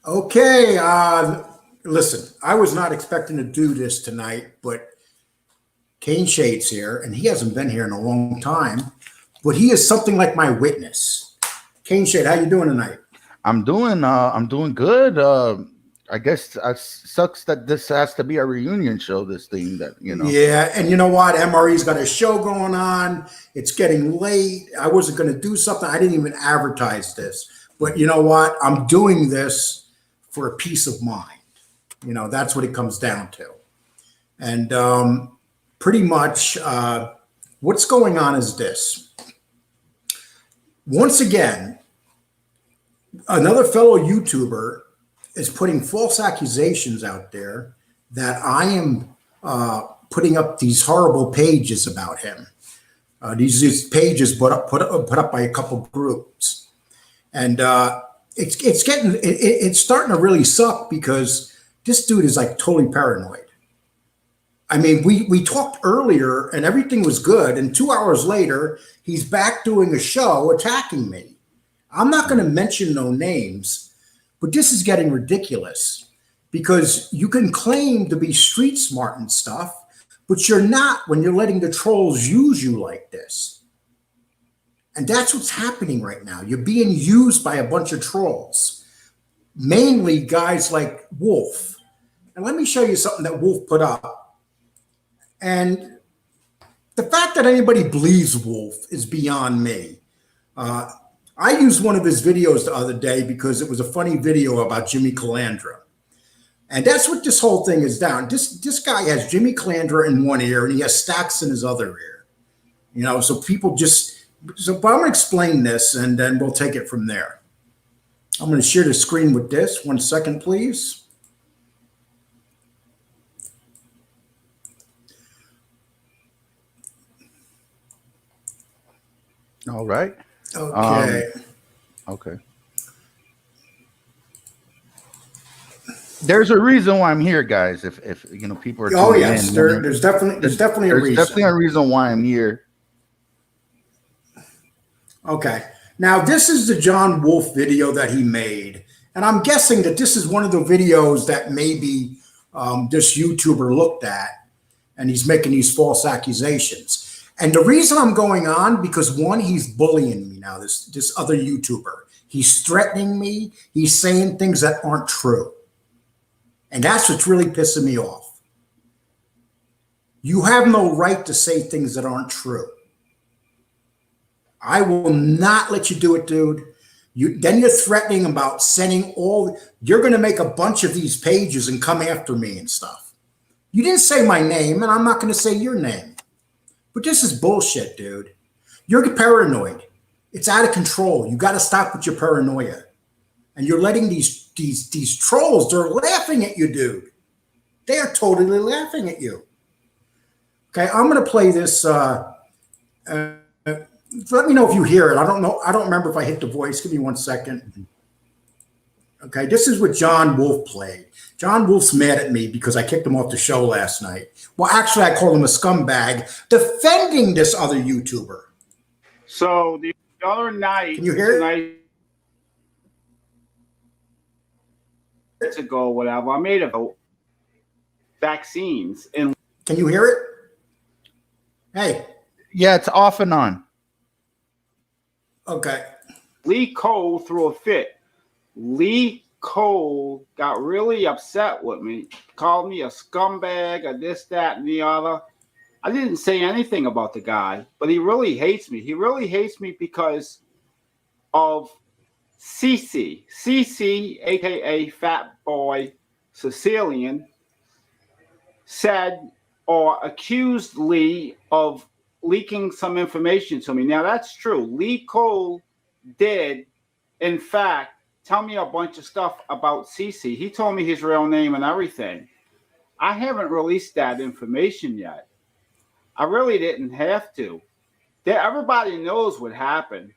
Okay, listen, I was not expecting to do this tonight, but Kane Shade's here, and he hasn't been here in a long time, but he is something like my witness. Kane Shade, how you doing tonight? I'm doing good. I guess it sucks that this has to be a reunion show, this thing that. Yeah, and you know what? MRE's got a show going on. It's getting late. I wasn't going to do something. I didn't even advertise this. But you know what? I'm doing this for a peace of mind. That's what it comes down to. And pretty much what's going on is this. Once again, another fellow YouTuber is putting false accusations out there that I am putting up these horrible pages about him. These pages put up by a couple groups, and it's starting to really suck because this dude is like totally paranoid. I mean, we talked earlier and everything was good, and 2 hours later he's back doing a show attacking me. I'm not going to mention no names, but this is getting ridiculous because you can claim to be street smart and stuff, but you're not when you're letting the trolls use you like this. And that's what's happening right now. You're being used by a bunch of trolls, mainly guys like Wolf. And let me show you something that Wolf put up. And the fact that anybody believes Wolf is beyond me. I used one of his videos the other day because it was a funny video about Jimmy Calandra. And that's what this whole thing is down. This guy has Jimmy Calandra in one ear and he has Stacks in his other ear. So people but I'm going to explain this and then we'll take it from there. I'm going to share the screen with this. 1 second, please. All right. Okay. Okay. There's a reason why I'm here, guys. If people are oh yes, there's definitely a reason. There's definitely a reason why I'm here. Okay. Now this is the John Wolf video that he made, and I'm guessing that this is one of the videos that maybe this YouTuber looked at, and he's making these false accusations. And the reason I'm going on because one, he's bullying me now. This other YouTuber, he's threatening me. He's saying things that aren't true. And that's what's really pissing me off. You have no right to say things that aren't true. I will not let you do it, dude. Then you're threatening about you're going to make a bunch of these pages and come after me and stuff. You didn't say my name, and I'm not going to say your name. But this is bullshit, dude. You're paranoid. It's out of control. You got to stop with your paranoia. And you're letting these trolls, they're laughing at you, dude. They are totally laughing at you. Okay, I'm going to play this. Let me know if you hear it. I don't know. I don't remember if I hit the voice. Give me 1 second. Okay, this is what John Wolf played. John Wolf's mad at me because I kicked him off the show last night. Well, actually, I called him a scumbag defending this other YouTuber. So the other night, can you hear it? Ago, whatever, I made a vaccines. And can you hear it? Hey. Yeah, it's off and on. Okay. Lee Cole threw a fit. Lee Cole got really upset with me, called me a scumbag, or this, that, and the other. I didn't say anything about the guy, but he really hates me. He really hates me because of CC, aka Fat Boy Sicilian, said or accused Lee of leaking some information to me. Now that's true. Lee Cole did, in fact, tell me a bunch of stuff about CC. He told me his real name and everything. I haven't released that information yet. I really didn't have to. Everybody knows what happened.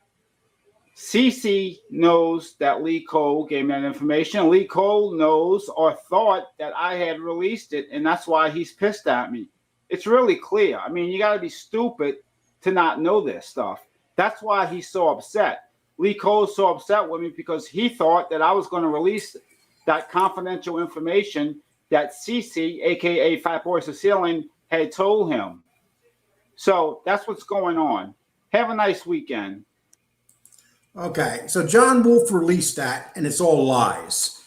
CC knows that Lee Cole gave me that information. Lee Cole knows or thought that I had released it, and that's why he's pissed at me. It's really clear. I mean, you got to be stupid to not know this stuff. That's why he's so upset. Lee Cole's so upset with me because he thought that I was going to release that confidential information that Cece, aka Fat Boy Sicilian, had told him. So that's what's going on. Have a nice weekend. Okay, so John Wolf released that, and it's all lies,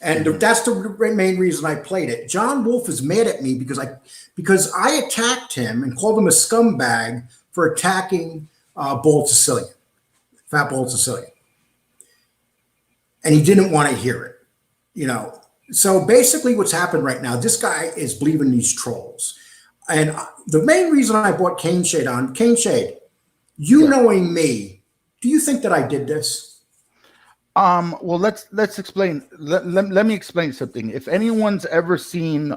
and that's the main reason I played it. John Wolf is mad at me because I attacked him and called him a scumbag for attacking Bald Sicilian, Fat Bald Sicilian, and he didn't want to hear it. You know, so basically, what's happened right now? This guy is believing these trolls, and the main reason I brought Cane Shade on, Cane Shade, knowing me. Do you think that I did this? Well, let's explain. Let me explain something. If anyone's ever seen,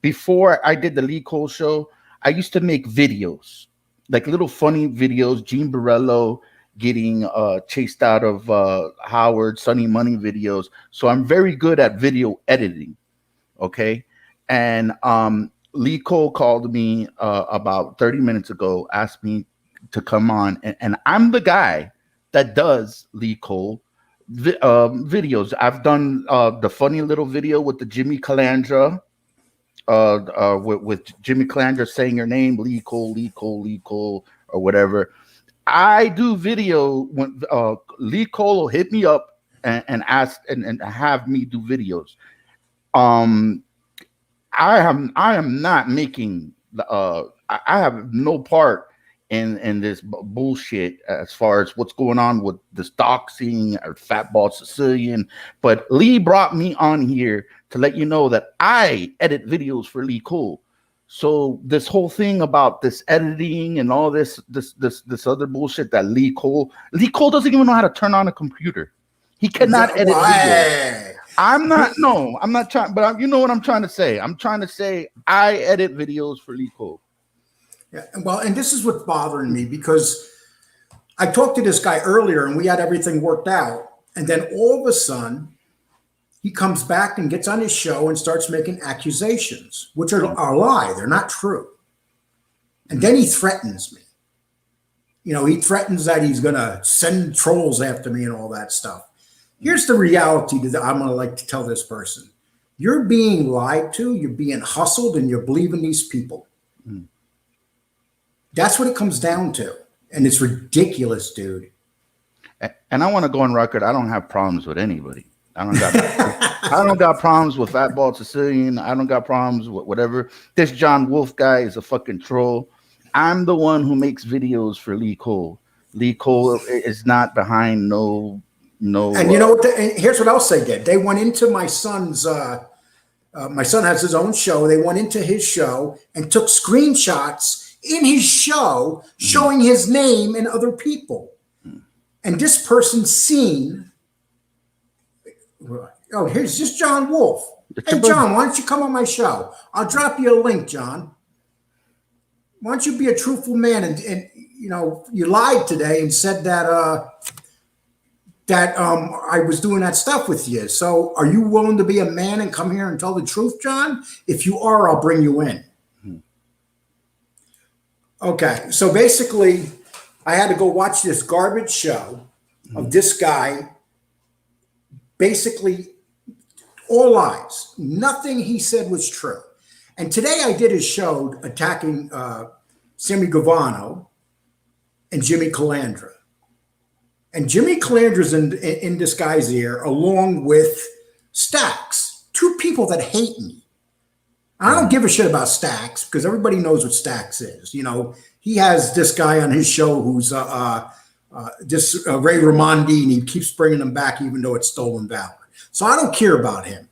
before I did the Lee Cole show, I used to make videos, like little funny videos. Gene Borello getting chased out of Howard, Sunny Money videos. So I'm very good at video editing. Okay, and Lee Cole called me about 30 minutes ago, asked me to come on, and I'm the guy that does Lee Cole videos. I've done the funny little video with the Jimmy Calandra, with Jimmy Calandra saying your name, Lee Cole, Lee Cole, Lee Cole, or whatever. I do video when Lee Cole will hit me up and ask and have me do videos. I am not making I have no part in this bullshit as far as what's going on with this doxing or Fat Bald Sicilian. But Lee brought me on here to let you know that I edit videos for Lee Cole. So this whole thing about this editing and all this other bullshit that Lee Cole doesn't even know how to turn on a computer. He cannot edit videos. I'm not trying, but you know what I'm trying to say. I'm trying to say I edit videos for Lee Cole. Yeah, well, and this is what's bothering me, because I talked to this guy earlier and we had everything worked out. And then all of a sudden, he comes back and gets on his show and starts making accusations, which are a lie. They're not true. And then he threatens me. You know, he threatens that he's going to send trolls after me and all that stuff. Here's the reality that I'm going to like to tell this person. You're being lied to, you're being hustled, and you're believing these people. That's what it comes down to. And it's ridiculous, dude. And I want to go on record. I don't have problems with anybody. I don't got problems with Fat Bald Sicilian. I don't got problems with whatever. This John Wolf guy is a fucking troll. I'm the one who makes videos for Lee Cole. Lee Cole is not behind no. And you know what? Here's what else they did. They went into my son's. My son has his own show. They went into his show and took screenshots in his show showing his name and other people. And this person's seen. Oh, here's just John Wolf. Hey, John, why don't you come on my show? I'll drop you a link, John. Why don't you be a truthful man? And you know, you lied today and said that I was doing that stuff with you. So are you willing to be a man and come here and tell the truth, John? If you are, I'll bring you in. Okay, so basically, I had to go watch this garbage show of this guy, basically all lies. Nothing he said was true. And today I did his show attacking Sammy Gavano and Jimmy Calandra. And Jimmy Calandra's in this guy's ear, along with Stax, two people that hate me. I don't give a shit about Stax because everybody knows what Stax is. You know, he has this guy on his show who's Ray Ramondi, and he keeps bringing him back even though it's stolen valor. So I don't care about him.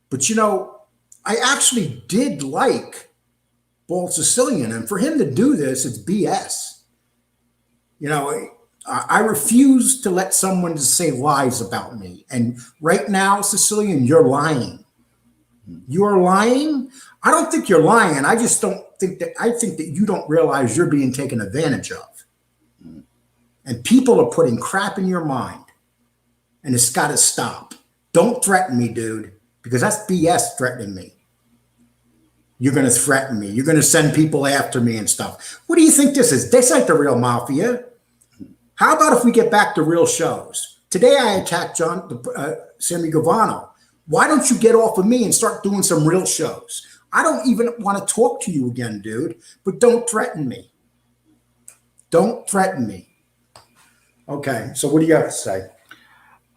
But, you know, I actually did like Bald Sicilian. And for him to do this, it's BS. You know, I refuse to let someone just say lies about me. And right now, Sicilian, you're lying. You're lying. I don't think you're lying. I just don't think that. I think that you don't realize you're being taken advantage of. And people are putting crap in your mind. And it's got to stop. Don't threaten me, dude, because that's BS threatening me. You're going to threaten me. You're going to send people after me and stuff. What do you think this is? This ain't the real mafia. How about if we get back to real shows? Today I attacked Sammy Gavano. Why don't you get off of me and start doing some real shows? I don't even want to talk to you again, dude, but don't threaten me. Don't threaten me. Okay, so what do you have to say?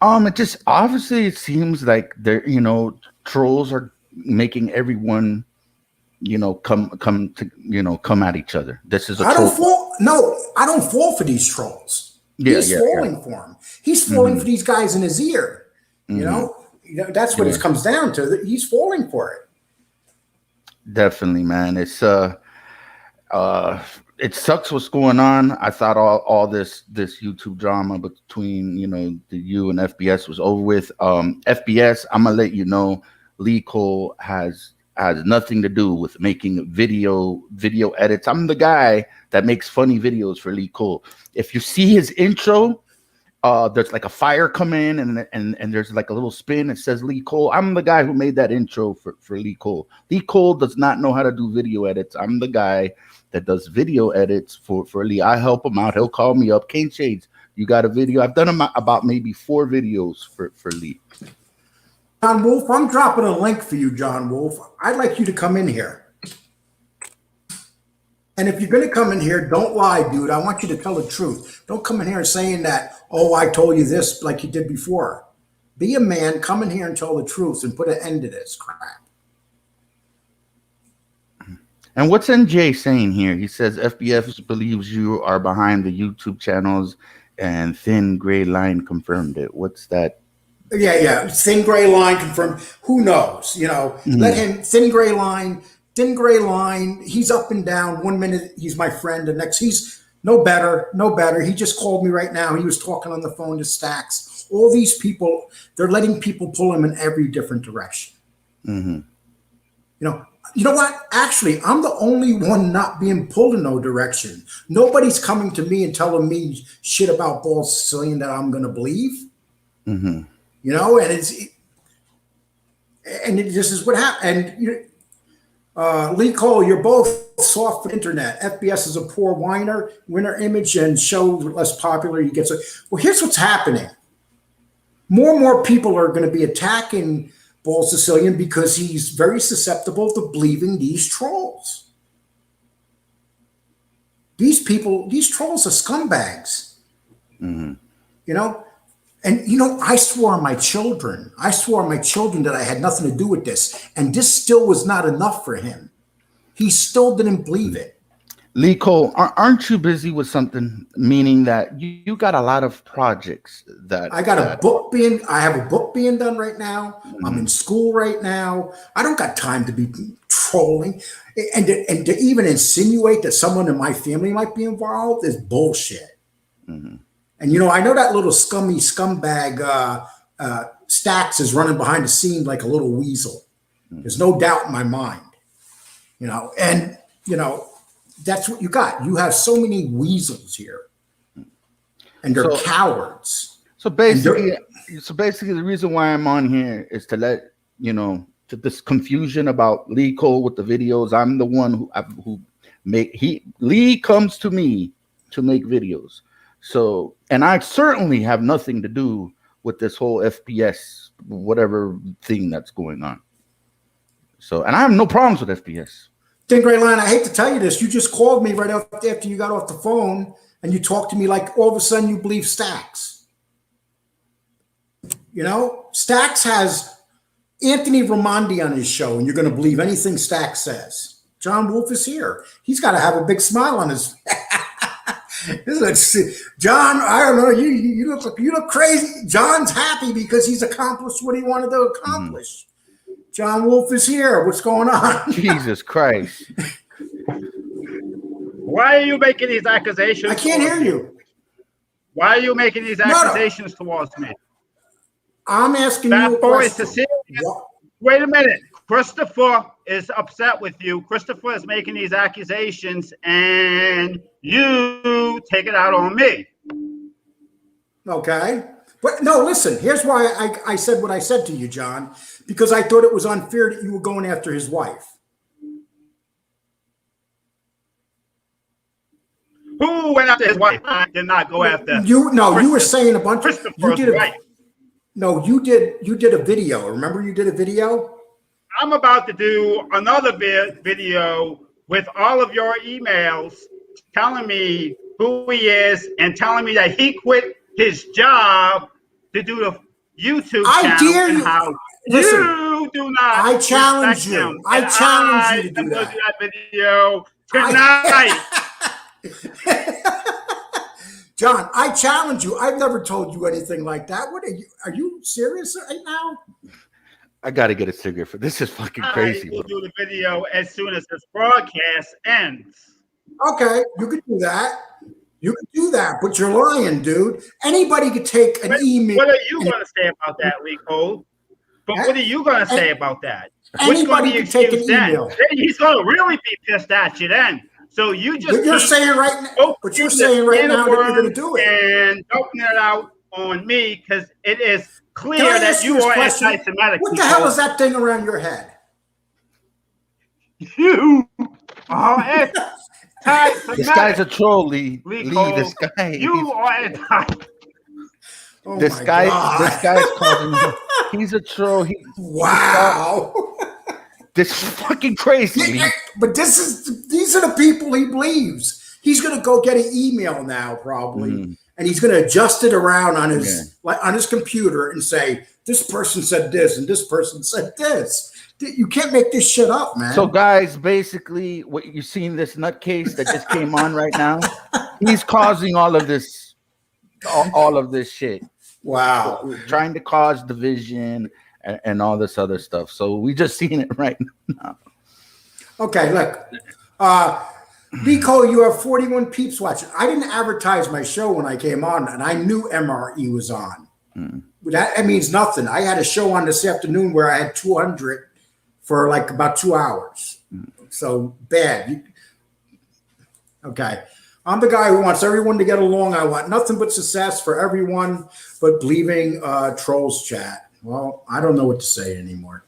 It just obviously it seems like they're, trolls are making everyone, come at each other. This is a I troll. I don't fall for these trolls. He's falling for him. He's falling for these guys in his ear. That's what it comes down to. He's falling for it. Definitely, man. It's it sucks what's going on. I thought all this YouTube drama between the U and FBS was over with. FBS, I'm gonna let you know, Lee Cole has nothing to do with making video edits. I'm the guy that makes funny videos for Lee Cole. If you see his intro, there's like a fire come in and there's like a little spin. It says Lee Cole. I'm the guy who made that intro for Lee Cole. Lee Cole does not know how to do video edits. I'm the guy that does video edits for Lee. I help him out. He'll call me up. Kane Shades, you got a video? I've done about maybe 4 videos for Lee. John Wolf, I'm dropping a link for you, John Wolf. I'd like you to come in here. And if you're going to come in here, don't lie, dude. I want you to tell the truth. Don't come in here saying that, oh, I told you this like you did before. Be a man, come in here and tell the truth and put an end to this crap. And what's NJ saying here? He says FBF believes you are behind the YouTube channels and Thin Gray Line confirmed it. What's that? Yeah. Thin Gray Line confirmed. Who knows? Let him, Thin Gray Line, he's up and down. 1 minute, he's my friend. The next, he's no better. He just called me right now. He was talking on the phone to Stacks. All these people, they're letting people pull him in every different direction. You know what? Actually, I'm the only one not being pulled in no direction. Nobody's coming to me and telling me shit about Balls Sicilian that I'm going to believe. And this is what happened. And Lee Cole, you're both soft for the internet. FBS is a poor winner image, and show less popular. You get so. Well, here's what's happening. More and more people are going to be attacking Ball Sicilian because he's very susceptible to believing these trolls. These trolls are scumbags. And I swore on my children. That I had nothing to do with this, and this still was not enough for him. He still didn't believe it. Lee Cole, aren't you busy with something? Meaning that you got a lot of projects that I have a book being done right now. I'm in school right now. I don't got time to be trolling, and to even insinuate that someone in my family might be involved is bullshit. And I know that little scumbag Stacks is running behind the scenes like a little weasel. There's no doubt in my mind. That's what you got. You have so many weasels here, and they're cowards. So basically, the reason why I'm on here is to let to this confusion about Lee Cole with the videos. I'm the one Lee comes to me to make videos. So, and I certainly have nothing to do with this whole FPS whatever thing that's going on. So, and I have no problems with FPS. Thin Gray Line, I hate to tell you this. You just called me right after you got off the phone, and you talked to me like all of a sudden you believe Stacks. Stacks has Anthony Raimondi on his show, and you're going to believe anything Stacks says. John Wolf is here. He's got to have a big smile on his. John, I don't know. You look crazy. John's happy because he's accomplished what he wanted to accomplish. John Wolf is here. What's going on? Jesus Christ. Why are you making these accusations? I can't hear you. Why are you making these accusations towards me? I'm asking that you a boy question. Wait a minute. Christopher is upset with you. Christopher is making these accusations, and you take it out on me. Okay. But no, listen, here's why I said what I said to you, John, because I thought it was unfair that you were going after his wife. Who went after his wife? I did not go after. You were saying a bunch of Christopher's wife. You did a video. Remember you did a video? I'm about to do another video with all of your emails telling me who he is and telling me that he quit his job to do the YouTube channel and how you do not. I challenge you. Him. I challenge you to do I'm that. going to do that video tonight. John, I challenge you. I've never told you anything like that. What are you serious right now? I gotta get a cigarette for this. Is fucking crazy. I will do the video as soon as this broadcast ends. Okay, you could do that. You could do that, but you're lying, dude. Anybody could take an email. What are you going to say about that, Lee Cole? But what are you going to say about that? What's going to be excused then? He's going to really be pissed at you then. So you just But you're saying right now. But you're saying right now that you're going to do it and open it out on me because it is clear that you are anti-Semitic. What the hell is that thing around your head? You are anti-Semitic. This guy's a troll, Lee. This guy. You are anti. Oh this guy's causing. He's a troll. Wow. This is fucking crazy. Yeah, but these are the people he believes. He's gonna go get an email now, probably, and he's gonna adjust it around on his computer and say, this person said this and this person said this. You can't make this shit up, man. So, guys, basically, what you're seeing, this nutcase that just came on right now, he's causing all of this shit. Wow. Trying to cause division and all this other stuff. So we just seen it right now. Okay, look. Nico, you have 41 peeps watching. I didn't advertise my show when I came on, and I knew MRE was on. That means nothing. I had a show on this afternoon where I had 200 for like about 2 hours. So bad. Okay. I'm the guy who wants everyone to get along. I want nothing but success for everyone, but leaving trolls chat. Well, I don't know what to say anymore.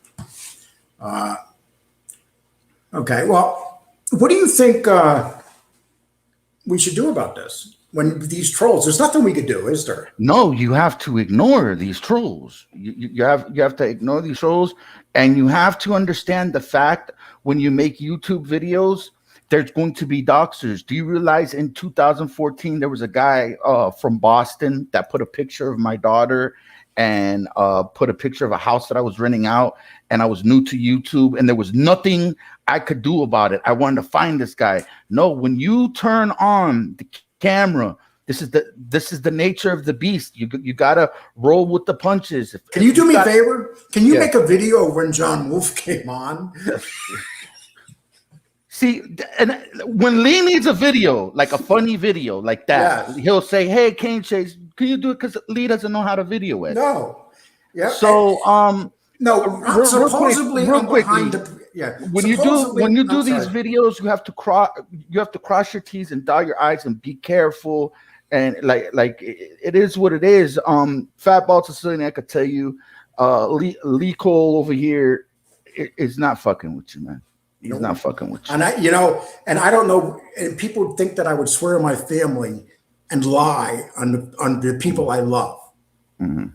Okay. Well, what do you think we should do about this? When these trolls, there's nothing we could do, is there? No, you have to ignore these trolls. You have to ignore these trolls, and you have to understand the fact when you make YouTube videos, there's going to be doxers. Do you realize in 2014 there was a guy from Boston that put a picture of my daughter and put a picture of a house that I was renting out, and I was new to YouTube, and there was nothing I could do about it. I wanted to find this guy. No, when you turn on the camera, this is the nature of the beast. You gotta roll with the punches. Can you do me a favor? Can you make a video when John Wolf came on? See, and when Lee needs a video, like a funny video like that, he'll say, "Hey, Kane Chase, can you do it?" Because Lee doesn't know how to video it. No. Yeah. So, no. Supposedly, real quickly, when you do these videos, you have to cross your T's and dot your I's and be careful. And like it is what it is. Fatball Sicilian, I could tell you, Lee Cole over here is not fucking with you, man. He's not fucking with you. And I don't know. And people think that I would swear on my family and lie on the people I love.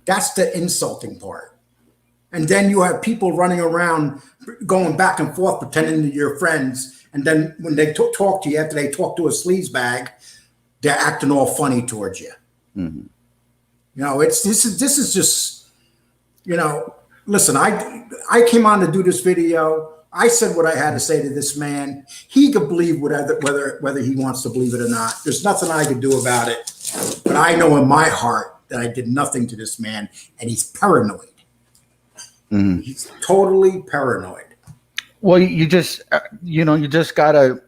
That's the insulting part. And then you have people running around, going back and forth, pretending to your friends. And then when they talk to you after they talk to a sleaze bag, they're acting all funny towards you. This is just, listen, I came on to do this video. I said what I had to say to this man. He could believe whether he wants to believe it or not. There's nothing I could do about it. But I know in my heart that I did nothing to this man, and he's paranoid. He's totally paranoid. Well, you just gotta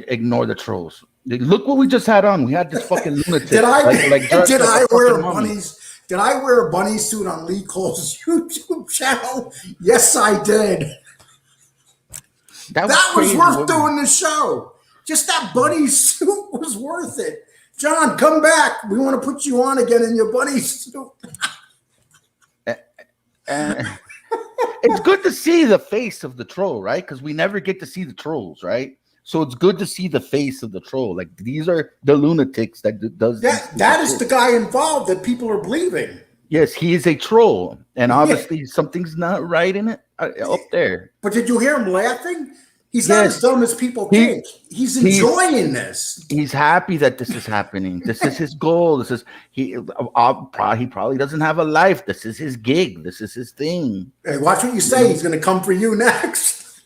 ignore the trolls. Look what we just had on. We had this fucking lunatic. Did I wear a bunny suit on Lee Cole's YouTube channel? Yes, I did. That was worth doing the show. Just that bunny suit was worth it. John, come back. We want to put you on again in your bunny suit. It's good to see the face of the troll, right? Because we never get to see the trolls, right? So it's good to see the face of the troll. Like these are the lunatics that does. That is the guy involved that people are believing. Yes, he is a troll, and obviously something's not right in it up there. But did you hear him laughing? He's not as dumb as people think. He's enjoying this. He's happy that this is happening. This is his goal. This is he probably doesn't have a life. This is his gig. This is his thing. Hey, watch what you say. He's going to come for you next.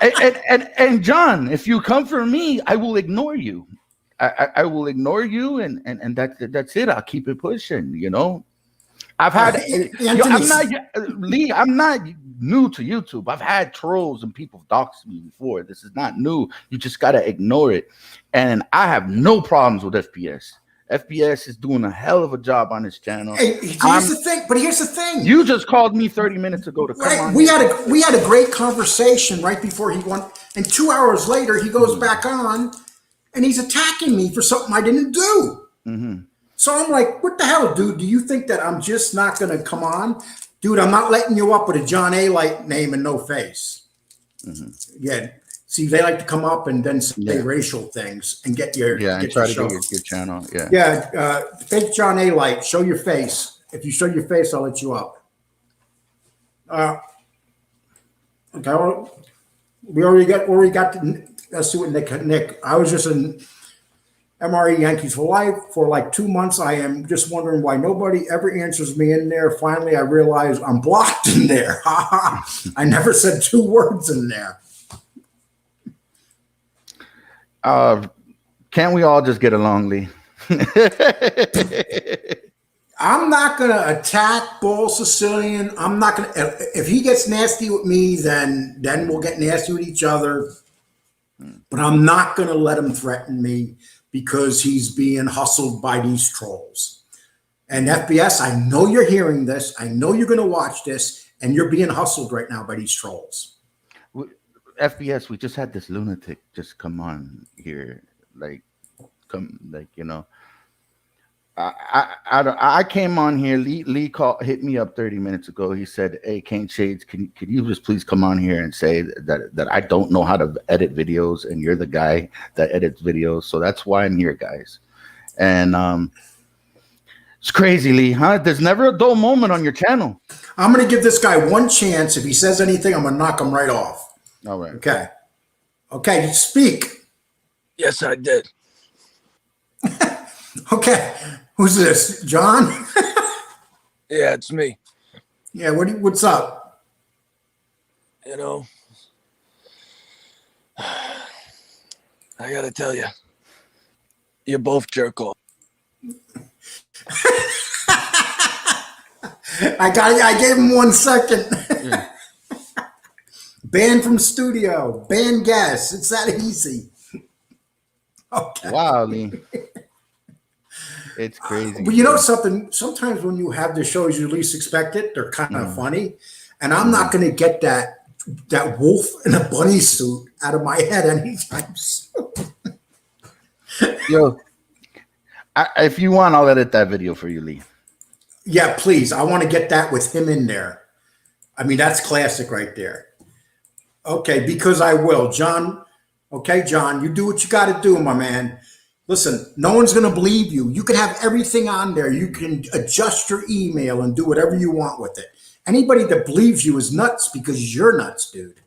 and John, if you come for me, I will ignore you. I will ignore you, and that's it. I'll keep it pushing. You know, I've had. I'm not new to YouTube. I've had trolls and people dox me before. This is not new. You just gotta ignore it. And I have no problems with FPS. FPS is doing a hell of a job on his channel. Hey, here's the thing. You just called me 30 minutes ago to come on. We had a great conversation right before he won, and 2 hours later he goes back on, and he's attacking me for something I didn't do. Mm-hmm. So I'm like, what the hell, dude? Do you think that I'm just not going to come on? Dude, I'm not letting you up with a John A. Light name and no face. Mm-hmm. Yeah. See, they like to come up and then say racial things and get your and try to get your channel. Yeah. Yeah. Fake John A. Light. Show your face. If you show your face, I'll let you up. Okay. Well, we already got. Let's see what Nick. I was just in MRE Yankees for life for like 2 months. I am just wondering why nobody ever answers me in there. Finally, I realize I'm blocked in there. I never said 2 words in there. Can't we all just get along, Lee? I'm not going to attack Bull Sicilian. I'm not going to. If he gets nasty with me, then we'll get nasty with each other. But I'm not going to let him threaten me because he's being hustled by these trolls. And FBS, I know you're hearing this. I know you're going to watch this, and you're being hustled right now by these trolls. FBS, we just had this lunatic just come on here, I came on here. Lee hit me up 30 minutes ago. He said, "Hey, Kane Shades, could you just please come on here and say that I don't know how to edit videos, and you're the guy that edits videos, so that's why I'm here, guys." And it's crazy, Lee, huh? There's never a dull moment on your channel. I'm going to give this guy one chance. If he says anything, I'm going to knock him right off. All right. Okay. Speak. Yes, I did. Okay. Who's this? John? Yeah, it's me. Yeah. What's up? You know, I gotta tell you, you're both jerk off. I gave him 1 second. Yeah. Banned from studio. Banned guests. It's that easy. Okay. Wow, Lee. It's crazy. But you know something? Sometimes when you have the shows you least expect it, they're kind of funny. And I'm not going to get that wolf in a bunny suit out of my head anytime soon. Yo, if you want, I'll edit that video for you, Lee. Yeah, please. I want to get that with him in there. I mean, that's classic right there. Okay, because I will. John, okay, John, you do what you got to do, my man. Listen, no one's going to believe you. You can have everything on there. You can adjust your email and do whatever you want with it. Anybody that believes you is nuts because you're nuts, dude.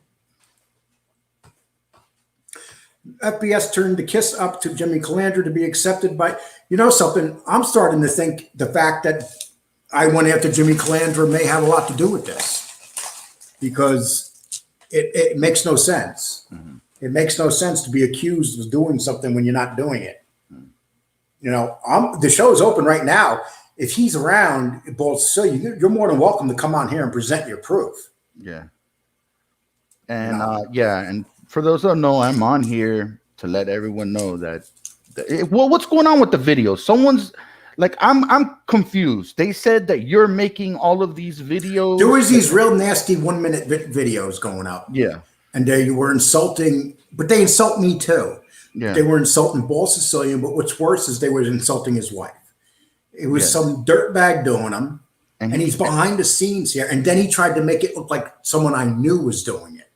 FBS turned the kiss up to Jimmy Calandra to be accepted by, you know something, I'm starting to think the fact that I went after Jimmy Calandra may have a lot to do with this because it makes no sense. Mm-hmm. It makes no sense to be accused of doing something when you're not doing it. Mm-hmm. You know, the show is open right now. If he's around, you're more than welcome to come on here and present your proof. Yeah. And and for those who don't know, I'm on here to let everyone know that what's going on with the video. Someone's like, I'm confused. They said that you're making all of these videos. There was these real nasty 1-minute videos going up. Yeah. And you were insulting, but they insult me too. Yeah. They were insulting Bull Sicilian, but what's worse is they were insulting his wife. It was some dirtbag doing them, and he's behind the scenes here. And then he tried to make it look like someone I knew was doing it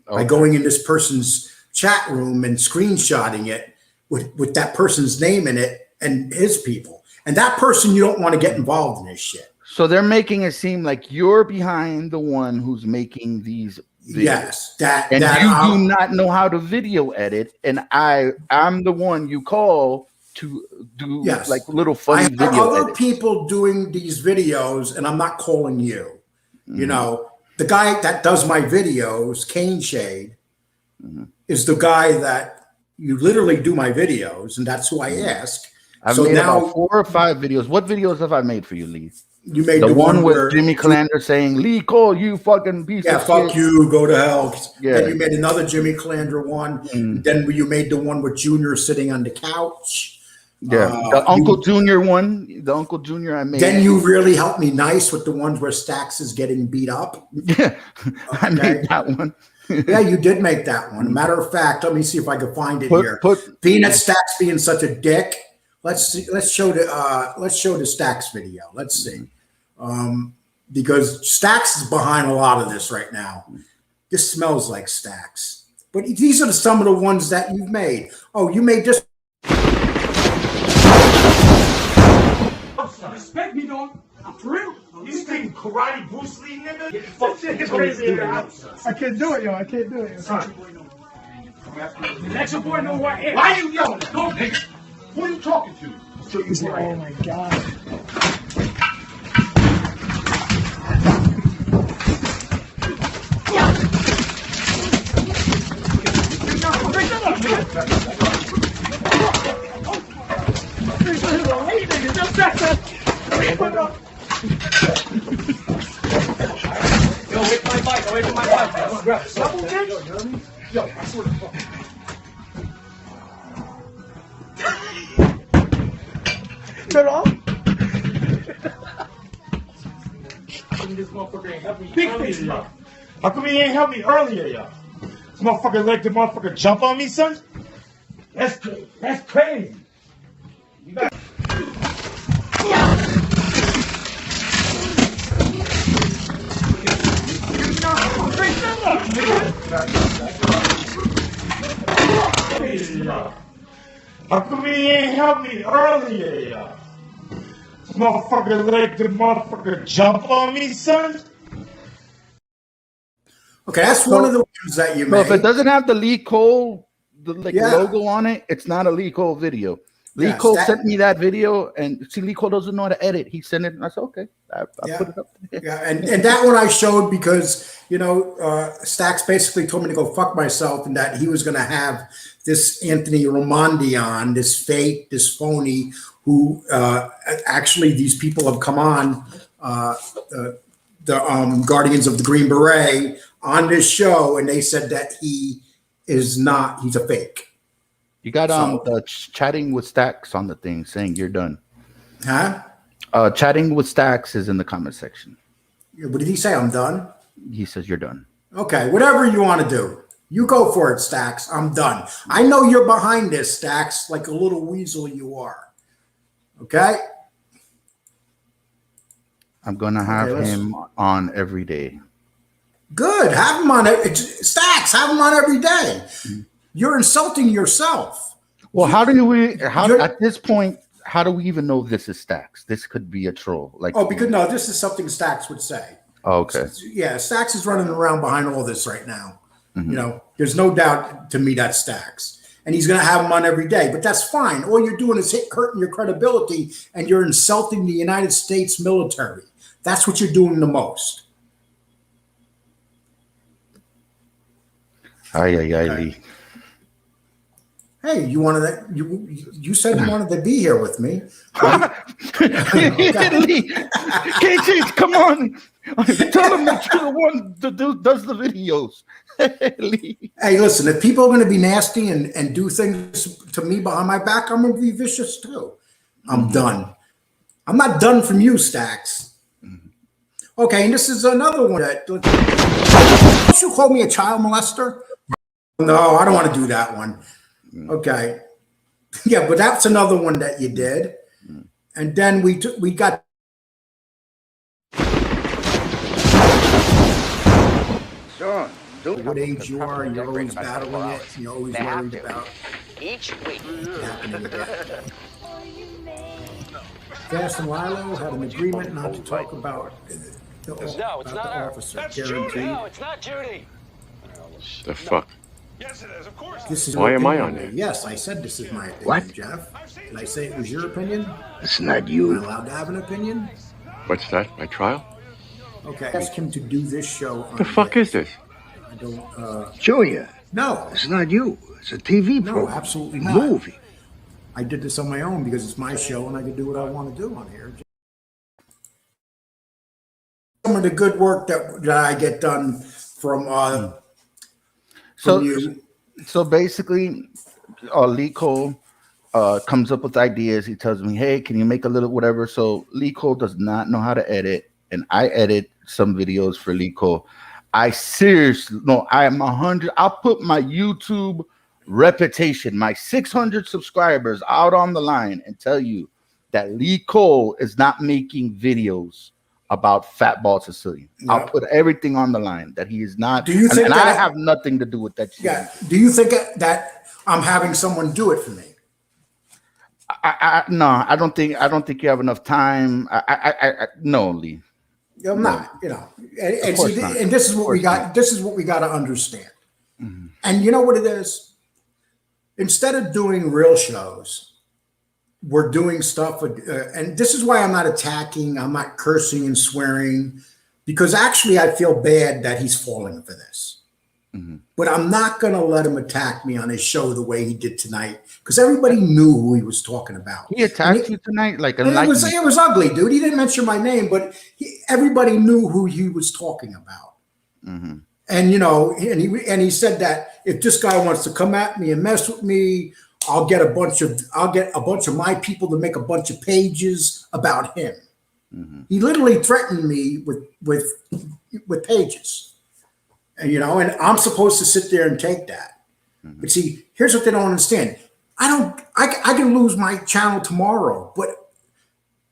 by going in this person's chat room and screenshotting it with that person's name in it and his people. And that person, you don't want to get involved in this shit. So they're making it seem like you're behind the one who's making these videos. Yes, that and that, you do not know how to video edit, and I'm the one you call to do like little funny I have video other edits. people doing these videos, and I'm not calling you. You know, the guy that does my videos, Cane Shade, is the guy that you literally do my videos, and that's who I ask. I've made about 4 or 5 videos. What videos have I made for you, Lee? You made the one with where Jimmy Calandra saying, "Lee Cole, you fucking piece of shit. fuck you, go to hell." Yeah. Then you made another Jimmy Calandra one. Then you made the one with Junior sitting on the couch. Yeah, the Uncle Junior one. The Uncle Junior I made. Then you really helped me nice with the ones where Stax is getting beat up. Yeah, I made that one. Yeah, you did make that one. Matter of fact, let me see if I can find it here. Peanut Stax being such a dick. Let's see. Let's show the Stax video. Let's see. Because Stax is behind a lot of this right now. This smells like Stax. But these are some of the ones that you've made. Oh, you made this. Respect me, dog. I'm for real. You think karate Bruce Lee, nigga? Get the fuck shit crazy in the house. I can't do it, yo. I can't do it. Let your boy know who I am. Why are you yelling? Go, nigga. Who are you talking to? Oh my God. Yo, wait for my bike. Wait for my bike. I want to grab it. Yo, I swear to fuck. Turn it off. How come this motherfucker ain't help me earlier, yo? How come he ain't help me earlier, yo? This motherfucker let the motherfucker jump on me, son? That's crazy. You got how come he ain't help me earlier, yo? This motherfucker let the motherfucker jump on me, son? Okay, that's one of the ones that you made. If it doesn't have the Lee Cole logo on it, it's not a Lee Cole video. Lee Cole sent me that video, and see, Lee Cole doesn't know how to edit. He sent it, and I said, okay, I put it up there. Yeah, and that one I showed because, you know, Stax basically told me to go fuck myself, and that he was going to have this Anthony Raimondi on, this fake, this phony, who actually these people have come on, the Guardians of the Green Beret, on this show, and they said that he is not, he's a fake. You got the chatting with Stax on the thing saying you're done. Huh? Chatting with Stax is in the comment section. What did he say? I'm done? He says you're done. Okay, whatever you want to do. You go for it, Stax. I'm done. I know you're behind this, Stax, like a little weasel you are. Okay? I'm going to have him on every day. Good. Have him on it. Stax, have him on every day. You're insulting yourself. Well, at this point, how do we even know this is Stax? This could be a troll. Because no, this is something Stax would say. Oh, okay. Yeah, Stax is running around behind all this right now. You know, there's no doubt to me that's Stax. And he's going to have him on every day, but that's fine. All you're doing is hurting your credibility, and you're insulting the United States military. That's what you're doing the most. Lee. Hey, you wanted that? You said you wanted to be here with me. Lee, KJ, come on! Tell him that you're the one that does the videos. Lee. Hey, listen, if people are going to be nasty and do things to me behind my back, I'm going to be vicious too. I'm done. I'm not done from you, Stax. Okay, and this is another one that. Don't you call me a child molester? No, I don't want to do that one. Okay. Yeah, but that's another one that you did. And then we got. what age you are, you're always battling it. You're always worried about each week happening again. Fast and Lilo had an agreement not to talk about the officer. Guaranteed. No, it's not Judy. The fuck? Yes, it is. Of course. This is Why your am I opinion. on there? Yes, I said this is my opinion, What? Jeff. Did I say it was your opinion? It's not Am I you. allowed to have an opinion? What's that? My trial? Okay. Ask him to do this show. The fuck is this? I don't. Junior, No. it's not you. It's a TV No, program. absolutely A not. movie. I did this on my own because it's my show and I can do what I want to do on here. Some of the good work that I get done from you. So basically, Lee Cole comes up with ideas. He tells me, "Hey, can you make a little whatever?" So Lee Cole does not know how to edit, and I edit some videos for Lee Cole. I seriously no, I am 100. I'll put my YouTube reputation, my 600 subscribers out on the line and tell you that Lee Cole is not making videos about Fatball Sicilian. Yep. I'll put everything on the line that he is not. Do you think and that I have nothing to do with that shit. Yeah. Do you think that I'm having someone do it for me? No, I don't think you have enough time. No, Lee. I'm not, you know, and course see, not. and this is what we got. Not. This is what we got to understand. Mm-hmm. And you know what it is? Instead of doing real shows, we're doing stuff. And this is why I'm not attacking. I'm not cursing and swearing, because actually I feel bad that he's falling for this. Mm-hmm. But I'm not going to let him attack me on his show the way he did tonight, because everybody knew who he was talking about. He attacked you tonight, like And it was ugly, dude. He didn't mention my name, but everybody knew who he was talking about. Mm-hmm. And you know, and he said that if this guy wants to come at me and mess with me, I'll get a bunch of my people to make a bunch of pages about him. Mm-hmm. He literally threatened me with pages. And you know, and I'm supposed to sit there and take that. Mm-hmm. But see, here's what they don't understand. I can lose my channel tomorrow, but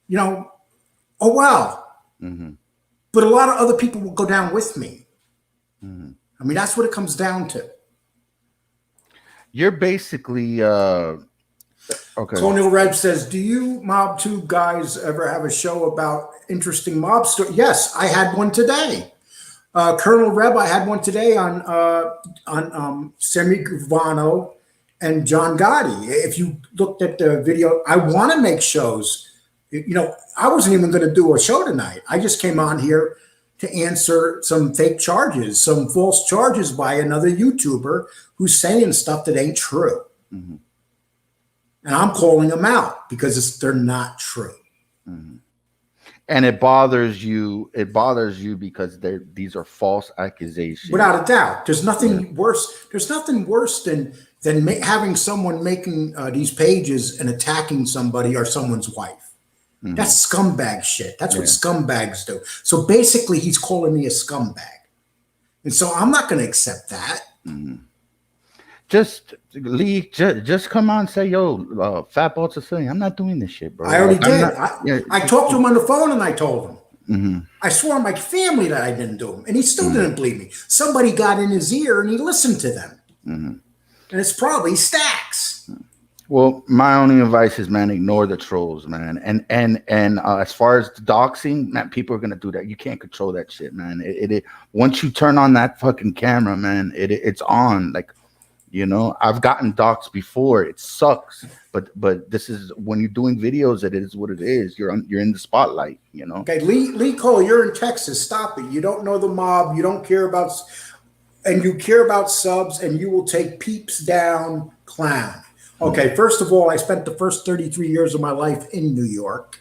you know, oh well. Mm-hmm. But a lot of other people will go down with me. Mm-hmm. I mean, that's what it comes down to. You're basically okay. Colonel Reb says, "Do you Mob 2 guys ever have a show about interesting mob stories?" Yes, I had one today. Colonel Reb, I had one today on Semi Gravano and John Gotti. If you looked at the video, I want to make shows. You know, I wasn't even going to do a show tonight. I just came on here to answer some fake charges, some false charges by another YouTuber who's saying stuff that ain't true. Mm-hmm. And I'm calling them out because they're not true. Mm-hmm. And it bothers you. It bothers you because these are false accusations. Without a doubt, there's nothing worse. There's nothing worse than having someone making these pages and attacking somebody or someone's wife. Mm-hmm. That's scumbag shit. That's what scumbags do. So basically, he's calling me a scumbag, and so I'm not going to accept that. Mm-hmm. Just Lee, just come on and say, "Yo, Fatball Sicilian, I'm not doing this shit, bro." I already did. I talked to him on the phone and I told him. Mm-hmm. I swore on my family that I didn't do them, and he still didn't believe me. Somebody got in his ear and he listened to them, and it's probably Stacks. Well, my only advice is, man, ignore the trolls, man. And as far as the doxing, man, people are gonna do that. You can't control that shit, man. It once you turn on that fucking camera, man, it's on. Like, you know, I've gotten doxed before. It sucks, but this is when you're doing videos. It is what it is. You're in the spotlight. You know. Okay, Lee Cole, you're in Texas. Stop it. You don't know the mob. You don't care about, and you care about subs, and you will take peeps down, clown. Okay, first of all, I spent the first 33 years of my life in New York.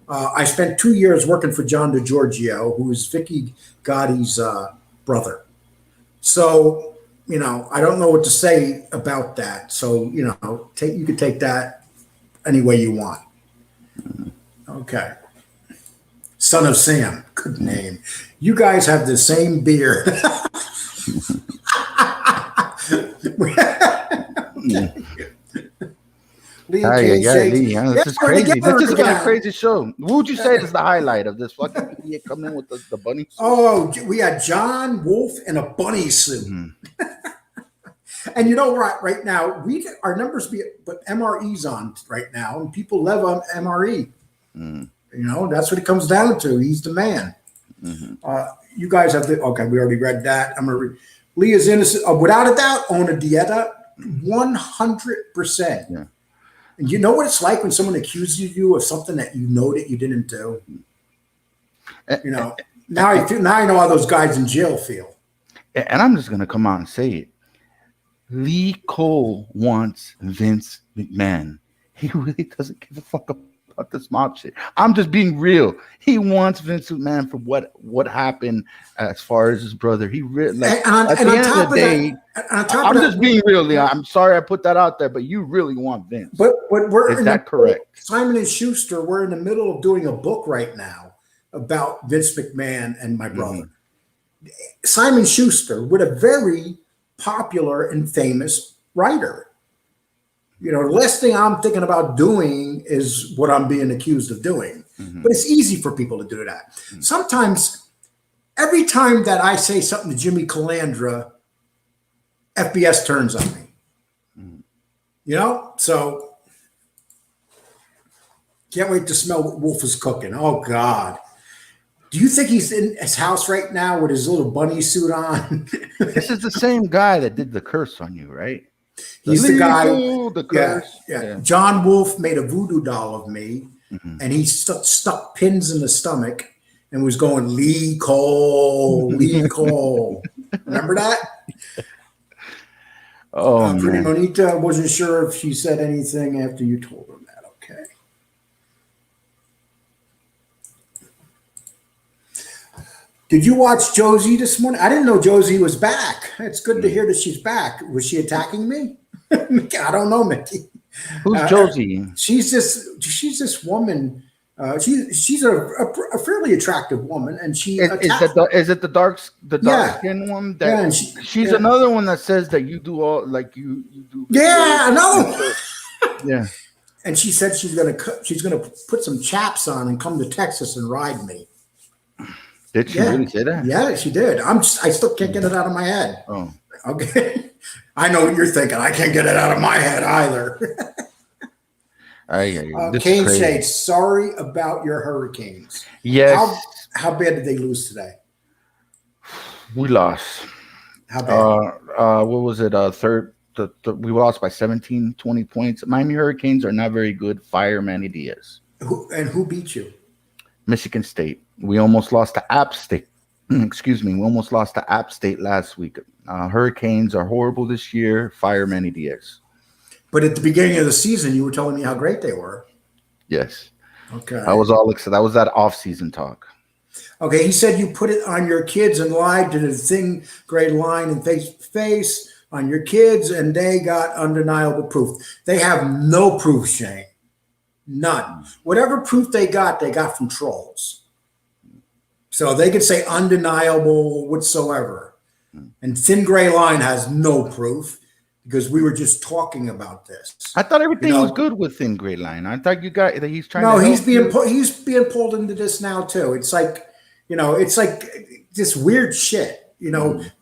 I spent 2 years working for John DiGiorgio, who is Vicky Gotti's brother. So, you know, I don't know what to say about that. So, you know, you could take that any way you want. Okay. Son of Sam, good name. You guys have the same beard. Lee, this is crazy. This has been a crazy show. What would you say is the highlight of this fucking? he had come in with the bunny suit? Oh, we had John Wolf in a bunny suit. Mm-hmm. And you know what? Right now, our numbers but MRE's on right now, and people live on MRE. Mm-hmm. You know, that's what it comes down to. He's the man. Mm-hmm. You guys have okay. We already read that. I'm gonna read. Lee is innocent, without a doubt. On a dieta, 100%. Yeah. And you know what it's like when someone accuses you of something that you know that you didn't do. You know, now I know how those guys in jail feel. And I'm just gonna come out and say it. Lee Cole wants Vince McMahon. He really doesn't give a fuck about this mob shit. I'm just being real. He wants Vince McMahon for what happened as far as his brother. He really like at the end of the day. I'm just being real, Leon. I'm sorry I put that out there, but you really want Vince. But is that correct? Simon and Schuster, we're in the middle of doing a book right now about Vince McMahon and my brother. Mm-hmm. Simon Schuster, with a very popular and famous writer. You know, the last thing I'm thinking about doing is what I'm being accused of doing. Mm-hmm. But it's easy for people to do that. Mm-hmm. Sometimes, every time that I say something to Jimmy Calandra, FBS turns on me. Mm-hmm. You know? So, can't wait to smell what Wolf is cooking. Oh, God. Do you think he's in his house right now with his little bunny suit on? This is the same guy that did the curse on you, right? He's the guy. The curse. Yeah. John Wolf made a voodoo doll of me, and he stuck pins in the stomach and was going, Lee Cole, Lee Cole. Remember that? Oh, Pretty Monita wasn't sure if she said anything after you told her that. Okay. Did you watch Josie this morning? I didn't know Josie was back. It's good to hear that she's back. Was she attacking me? I don't know, Mickey. Who's Josie? She's this woman. She's a fairly attractive woman, and she is it the dark skin one? She's another one that says that you do all like you do. Yeah, another. Yeah. And she said she's gonna put some chaps on and come to Texas and ride me. Did she really say that? Yeah, she did. I still can't get it out of my head. Oh, okay. I know what you're thinking. I can't get it out of my head either. Cane Shades, sorry about your Hurricanes. Yes. How bad did they lose today? We lost. How bad? What was it? We lost by 17, 20 points. Miami Hurricanes are not very good. Fire Manny Diaz. Who beat you? Michigan State. We almost lost to App State. Excuse me. We almost lost to App State last week. Hurricanes are horrible this year. Fire Manny Diaz. But at the beginning of the season, you were telling me how great they were. Yes. Okay. I was all excited. That was that off-season talk. Okay. He said you put it on your kids and lied to the thin gray line and face on your kids, and they got undeniable proof. They have no proof, Shane. None. Whatever proof they got from trolls. So they could say undeniable whatsoever. And thin gray line has no proof because we were just talking about this. I thought everything was good with thin gray line. I thought you got that he's trying. No, to he's being pulled into this now too. It's like, it's like this weird shit.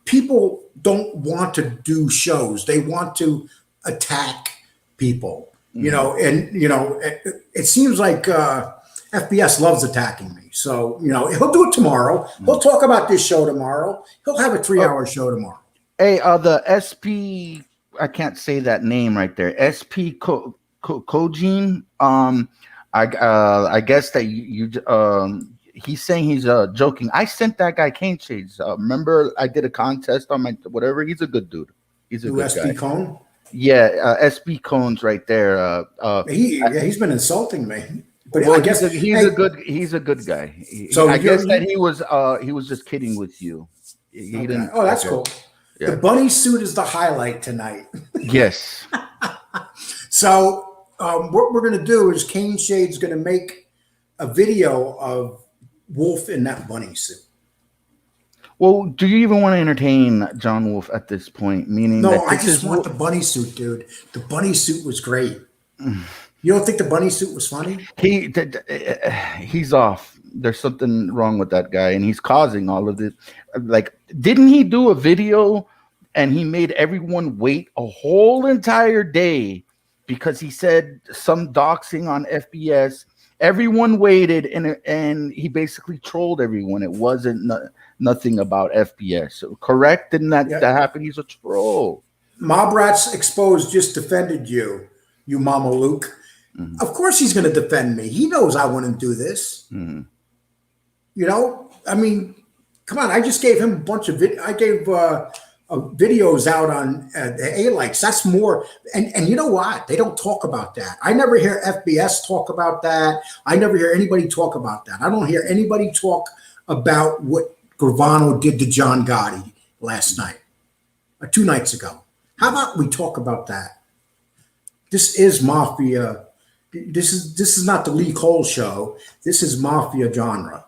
People don't want to do shows. They want to attack people. It seems like FBS loves attacking me. So, he'll do it tomorrow. He'll talk about this show tomorrow. He'll have a 3-hour show tomorrow. Hey, the SP, I can't say that name right there. SP Kojin. I guess that you he's saying he's joking. I sent that guy Cane Shades. Remember, I did a contest on my whatever. He's a good dude. He's a good guy. SP Cone? Yeah, SP Cone's right there. He's been insulting me. But well, I guess he's a good guy. I guess that he was just kidding with you. He didn't. Oh, that's cool. Yeah. The bunny suit is the highlight tonight. Yes. So what we're going to do is Cane Shade's going to make a video of Wolf in that bunny suit. Well, do you even want to entertain John Wolf at this point? Meaning, no, I just want the bunny suit, dude. The bunny suit was great. You don't think the bunny suit was funny? He's off. There's something wrong with that guy, and he's causing all of this. Like, didn't he do a video and he made everyone wait a whole entire day because he said some doxing on FBS? Everyone waited, and he basically trolled everyone. It wasn't nothing about FBS. So, correct? Didn't that happen? He's a troll. Mob Rats Exposed just defended you Mama Luke. Mm-hmm. Of course he's going to defend me. He knows I wouldn't do this. Mm-hmm. You know, I mean, come on. I just gave him a bunch of videos out on the A-Lights. That's more. And you know what? They don't talk about that. I never hear FBS talk about that. I never hear anybody talk about that. I don't hear anybody talk about what Gravano did to John Gotti last night or 2 nights ago. How about we talk about that? This is Mafia. This is not the Lee Cole show. This is Mafia genre.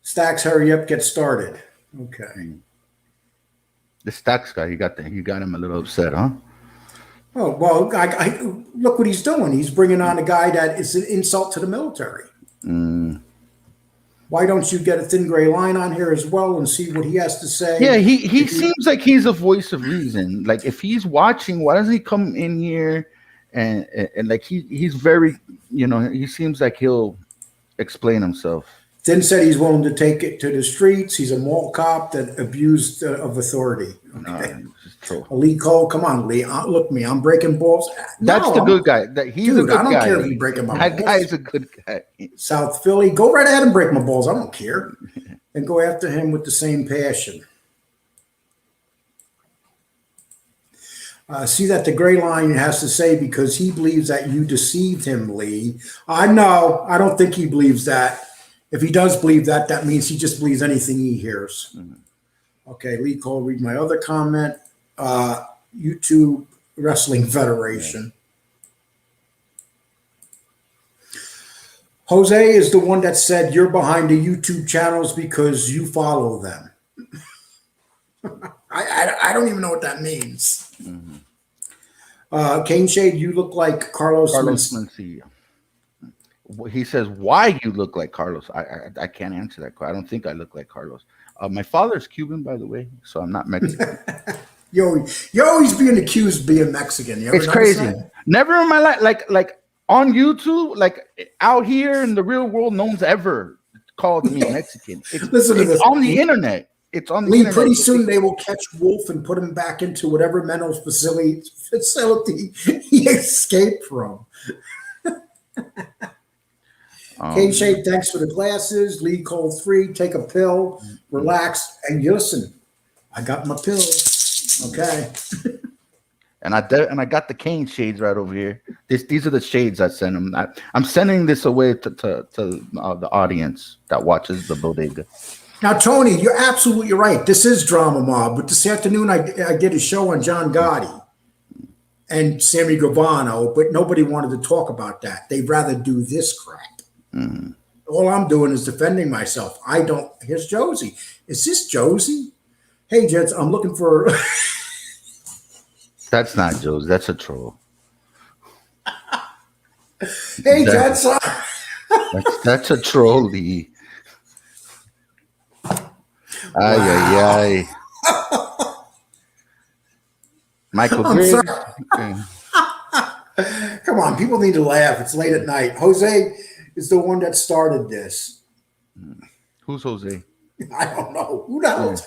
Stacks, hurry up, get started. Okay. The Stacks guy, you got him a little upset, huh? Oh well, I look what he's doing. He's bringing on a guy that is an insult to the military. Why don't you get a Thin Gray Line on here as well and see what he has to say? Yeah, he seems like he's a voice of reason. Like, if he's watching, why doesn't he come in here and like he's very, you know, he seems like he'll explain himself. Thin said he's willing to take it to the streets. He's a mall cop that abused of authority. Okay. Lee Cole, come on, Lee. Look me, I'm breaking balls. That's the good guy. He's a good guy. I don't care if you're breaking my balls. That guy's a good guy. South Philly, go right ahead and break my balls. I don't care. And go after him with the same passion. See that the Gray Line has to say because he believes that you deceived him, Lee. I know. I don't think he believes that. If he does believe that, that means he just believes anything he hears. Okay, Lee Cole, read my other comment. YouTube Wrestling Federation. Jose is the one that said you're behind the YouTube channels because you follow them. I don't even know what that means. Kane Shade, you look like Carlos Mencia. He says, why you look like Carlos? I can't answer that. I don't think I look like Carlos. My father's Cuban, by the way, so I'm not Mexican. You're always being accused of being Mexican. It's crazy. Never in my life, like on YouTube, like out here in the real world, no one's ever called me Mexican. It's on the internet. It's on the internet. Pretty soon they will catch Wolf and put him back into whatever mental facility he escaped from. K-Shape, thanks for the glasses. Lee Cole 3, take a pill, relax, and you listen. I got my pills. Okay. And I got the Kane shades right over here. These are the shades I sent him. I'm sending this away to the audience that watches the bodega. Now, Tony, you're absolutely right. This is Drama Mob. But this afternoon, I did a show on John Gotti and Sammy Gravano, but nobody wanted to talk about that. They'd rather do this crap. All I'm doing is defending myself. Here's Josie. Is this Josie? Hey, Jets, I'm looking for. That's not Josie. That's a troll. Hey, Jets. That's a troll, Lee. Ay. Michael Griggs. Come on, people need to laugh. It's late at night. Jose is the one that started this. Who's Jose? I don't know. Who knows?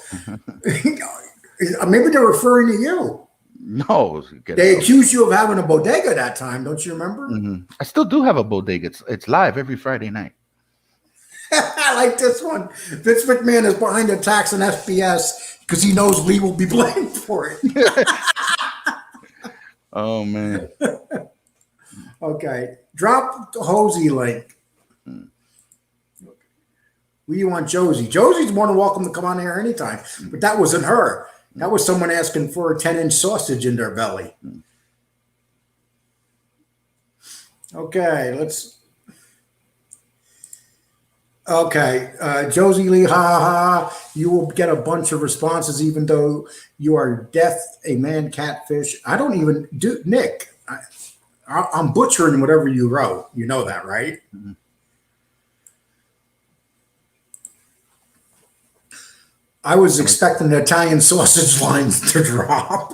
Maybe they're referring to you. No. They accused you of having a bodega that time. Don't you remember? I still do have a bodega. It's live every Friday night. I like this one. Vince McMahon is behind attacks on SBS because he knows Lee will be blamed for it. Oh, man. Okay. Drop the Hosey link. We want Josie. Josie's more than welcome to come on here anytime. But that wasn't her. That was someone asking for a 10-inch sausage in their belly. Okay, Josie Lee, you will get a bunch of responses even though you are deaf, a man catfish. I don't even do, Nick, I'm butchering whatever you wrote. You know that, right? Mhm. I was expecting the Italian sausage lines to drop.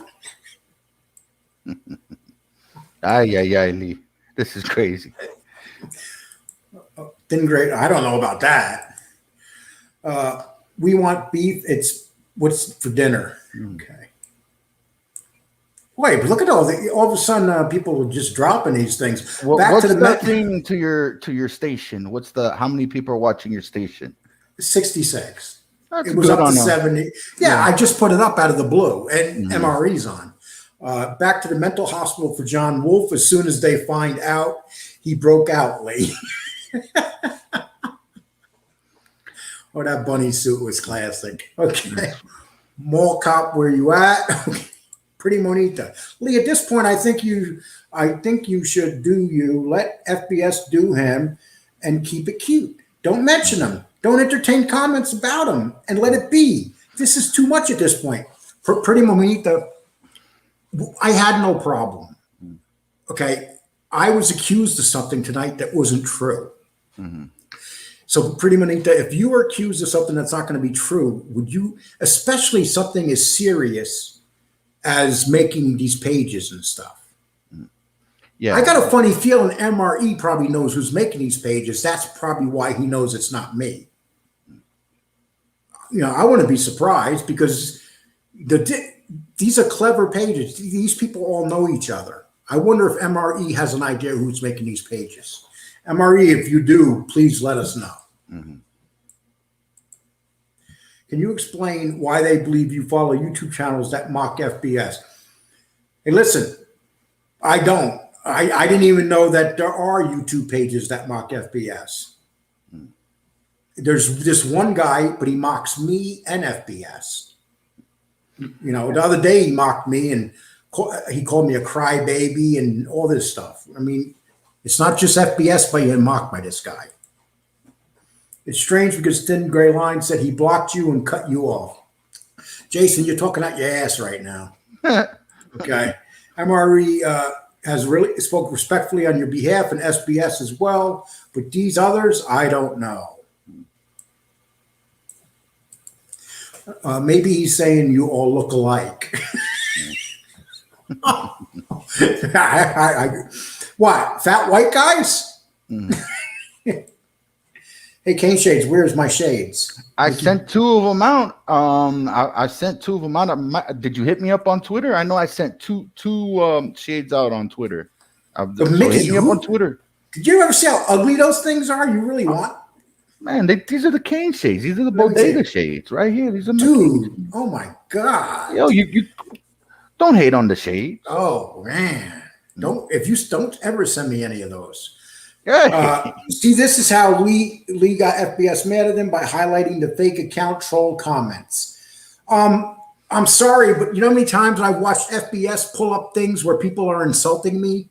Ay, Lee. This is crazy. Thin grade. I don't know about that. We want beef. It's what's for dinner. Okay. Wait, but look at all of a sudden people are just dropping these things. What's the thing to your station? What's the how many people are watching your station? 66. That's It was up to on 70. Yeah, I just put it up out of the blue, and Mhm. MRE's on. Back to the mental hospital for John Wolfe. As soon as they find out, he broke out, Lee. Oh, that bunny suit was classic. Okay. Mall cop, where you at? Okay. Pretty Monita. Lee, at this point, I think you should do you. Let FBS do him and keep it cute. Don't mention him. Don't entertain comments about him and let it be. This is too much at this point. For Pretty Monita, I had no problem. Okay. I was accused of something tonight that wasn't true. Mm-hmm. So, Pretty Monita, if you were accused of something that's not going to be true, would you, especially something as serious as making these pages and stuff? Yeah, I got a funny feeling MRE probably knows who's making these pages. That's probably why he knows it's not me. You know, I wouldn't be surprised because these are clever pages. These people all know each other. I wonder if MRE has an idea who's making these pages. MRE, if you do, please let us know. Mm-hmm. Can you explain why they believe you follow YouTube channels that mock FBS? Hey, listen, I don't. I didn't even know that there are YouTube pages that mock FBS. There's this one guy, but he mocks me and FBS. You know, the other day he mocked me and he called me a crybaby and all this stuff. I mean, it's not just FBS being mocked by this guy. It's strange because Thin Gray Line said he blocked you and cut you off. Jason, you're talking out your ass right now. Okay. MRE has really spoke respectfully on your behalf and SBS as well. But these others, I don't know. Maybe he's saying you all look alike. What? Fat white guys? Mm-hmm. Hey, Cane Shades, where's my shades? I sent two of them out. I sent two of them out. Did you hit me up on Twitter? I know I sent two shades out on Twitter. So hit me up on Twitter. Did you ever see how ugly those things are? You really want? Man, these are the Cane Shades. These are the Bodega shades right here. These are dude. Oh my god. Yo, you don't hate on the shades. Oh man, don't ever send me any of those. Yeah. See, this is how Lee got FBS mad at him by highlighting the fake account troll comments. I'm sorry, but you know how many times I've watched FBS pull up things where people are insulting me?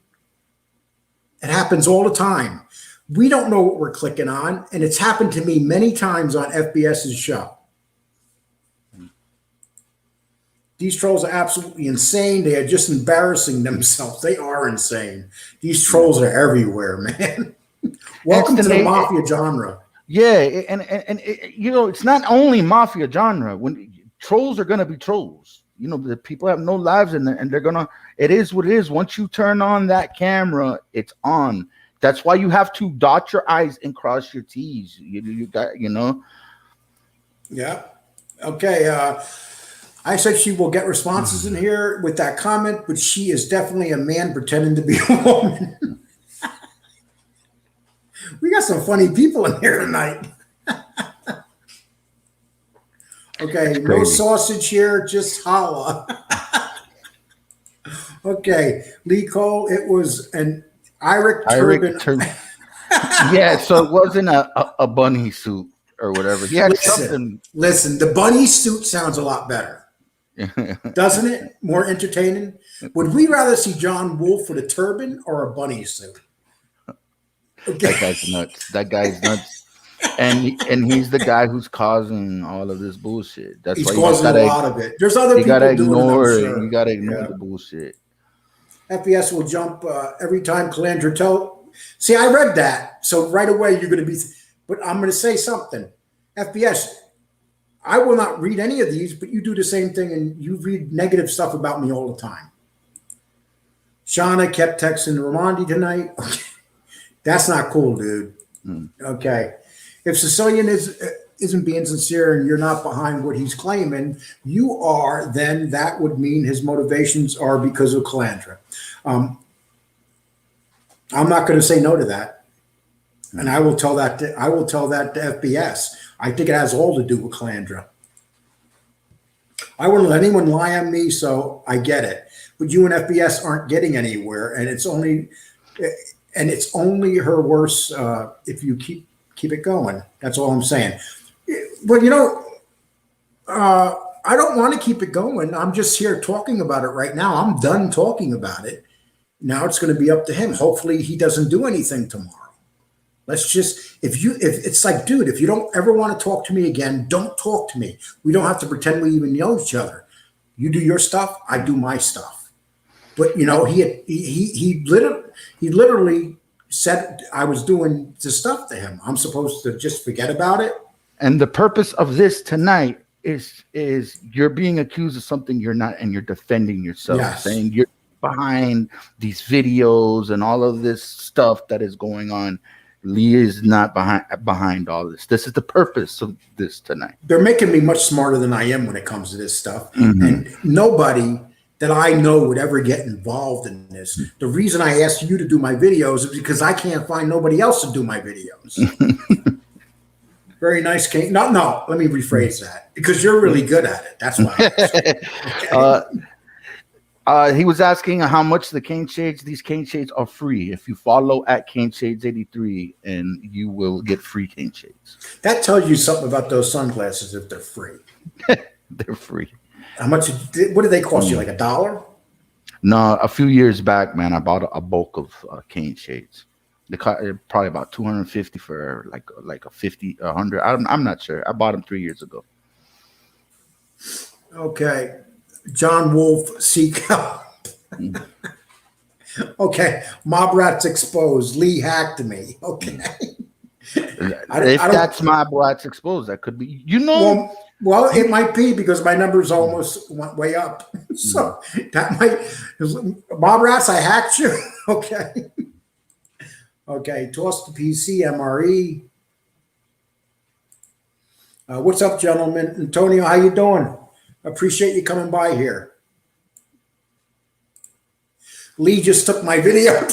It happens all the time. We don't know what we're clicking on, and it's happened to me many times on FBS's show. These trolls are absolutely insane. They are just embarrassing themselves. They are insane. These trolls are everywhere, man. Welcome to the mafia genre. Yeah, and you know, it's not only mafia genre. When trolls are going to be trolls, you know, the people have no lives and they're gonna. It is what it is. Once you turn on that camera, it's on. That's why you have to dot your I's and cross your T's. You got, you know. Yeah. Okay. I said she will get responses in here with that comment, but she is definitely a man pretending to be a woman. We got some funny people in here tonight. Okay, no sausage here, just holla. Okay, Lee Cole, it was an Iric turban. Yeah, so it wasn't a bunny suit or whatever. He had something. Listen, the bunny suit sounds a lot better. Doesn't it? More entertaining. Would we rather see John Wolfe with a turban or a bunny suit? Okay. That guy's nuts. That guy's nuts. And he's the guy who's causing all of this bullshit. That's he's why causing a lot of it. There's other people doing it. I'm sure. You gotta ignore the bullshit. FBS will jump every time Calandra tell. See, I read that, so right away you're going to be. But I'm going to say something. FBS, I will not read any of these, but you do the same thing, and you read negative stuff about me all the time. Shauna kept texting Ramandi tonight. That's not cool, dude. Okay. If Sicilian isn't being sincere and you're not behind what he's claiming, you are, then that would mean his motivations are because of Calandra. I'm not going to say no to that. And I will tell that to FBS. I think it has all to do with Calandra. I wouldn't let anyone lie on me, so I get it. But you and FBS aren't getting anywhere, and it's only her worse if you keep it going. That's all I'm saying. But I don't want to keep it going. I'm just here talking about it right now. I'm done talking about it. Now it's going to be up to him. Hopefully he doesn't do anything tomorrow. Let's just, if it's like, dude, if you don't ever want to talk to me again, don't talk to me. We don't have to pretend we even know each other. You do your stuff, I do my stuff. But he literally said I was doing the stuff to him. I'm supposed to just forget about it. And the purpose of this tonight is you're being accused of something you're not, and you're defending yourself, Yes. saying you're behind these videos and all of this stuff that is going on. Lee is not behind all this. This is the purpose of this tonight. They're making me much smarter than I am when it comes to this stuff. Mm-hmm. And nobody that I know would ever get involved in this. The reason I asked you to do my videos is because I can't find nobody else to do my videos. Very nice, Kane. No, let me rephrase that. Because you're really good at it. That's why. He was asking how much the cane shades. These cane shades are free. If you follow at cane shades 83, and you will get free cane shades. That tells you something about those sunglasses if they're free. They're free. How much? What did they cost you? Like $1? No, a few years back, man, I bought a bulk of cane shades. They cost probably about $250 for like a 50, 100. I'm not sure. I bought them 3 years ago. Okay. John Wolf, seek help. Okay. Mob rats exposed. Lee hacked me. Okay. If that's Mob rats exposed, that could be. Well, it might be because my numbers almost went way up. So that might. Mob rats, I hacked you. Okay. Okay. Toss the PC, MRE. What's up, gentlemen? Antonio, how you doing? Appreciate you coming by here. Lee just took my video.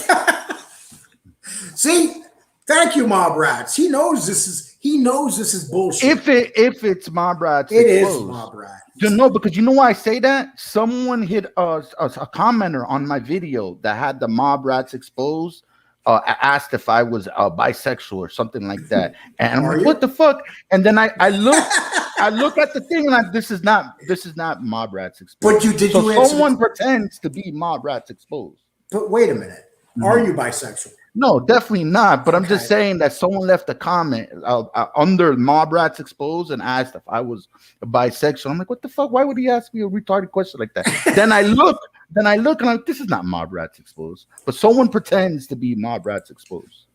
See, thank you, Mob Rats. He knows this is bullshit. If it's Mob Rats, it is Mob Rats. Because you know why I say that? Someone hit a commenter on my video that had the Mob Rats exposed. Asked if I was bisexual or something like that, and I'm like, what the fuck? And then I look at the thing, and this is not Mob Rats exposed. But someone pretends to be Mob Rats exposed. But wait a minute, are you bisexual? No, definitely not. But I'm just saying that someone left a comment under Mob Rats exposed and asked if I was bisexual. I'm like, what the fuck? Why would he ask me a retarded question like that? Then I look and I'm like, this is not Mob Rats exposed. But someone pretends to be Mob Rats exposed.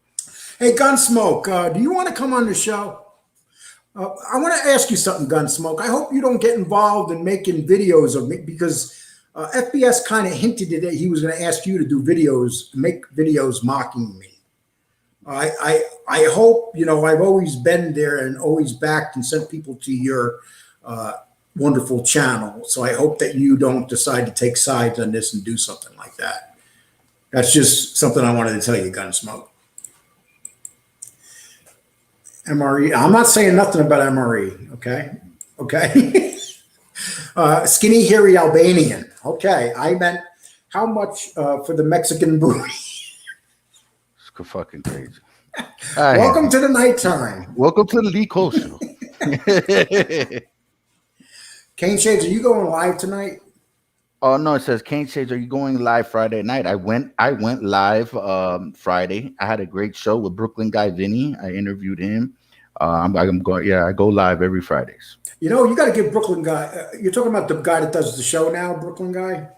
Hey, Gunsmoke, do you want to come on the show? I want to ask you something, Gunsmoke. I hope you don't get involved in making videos of me because FBS kind of hinted that he was going to ask you to do videos, make videos mocking me. I hope, I've always been there and always backed and sent people to your wonderful channel. So I hope that you don't decide to take sides on this and do something like that. That's just something I wanted to tell you, Gunsmoke. MRE. I'm not saying nothing about MRE. Okay. Skinny, hairy Albanian. Okay. I meant how much for the Mexican booty? It's fucking crazy. Welcome to the nighttime. Welcome to the Lee Cole Show. Cane Shades, are you going live tonight? Oh no, it says Cane Shades, are you going live Friday night? I went live Friday. I had a great show with Brooklyn guy Vinny. I interviewed him. I'm going. Yeah, I go live every Fridays. You got to give Brooklyn guy. You're talking about the guy that does the show now, Brooklyn guy.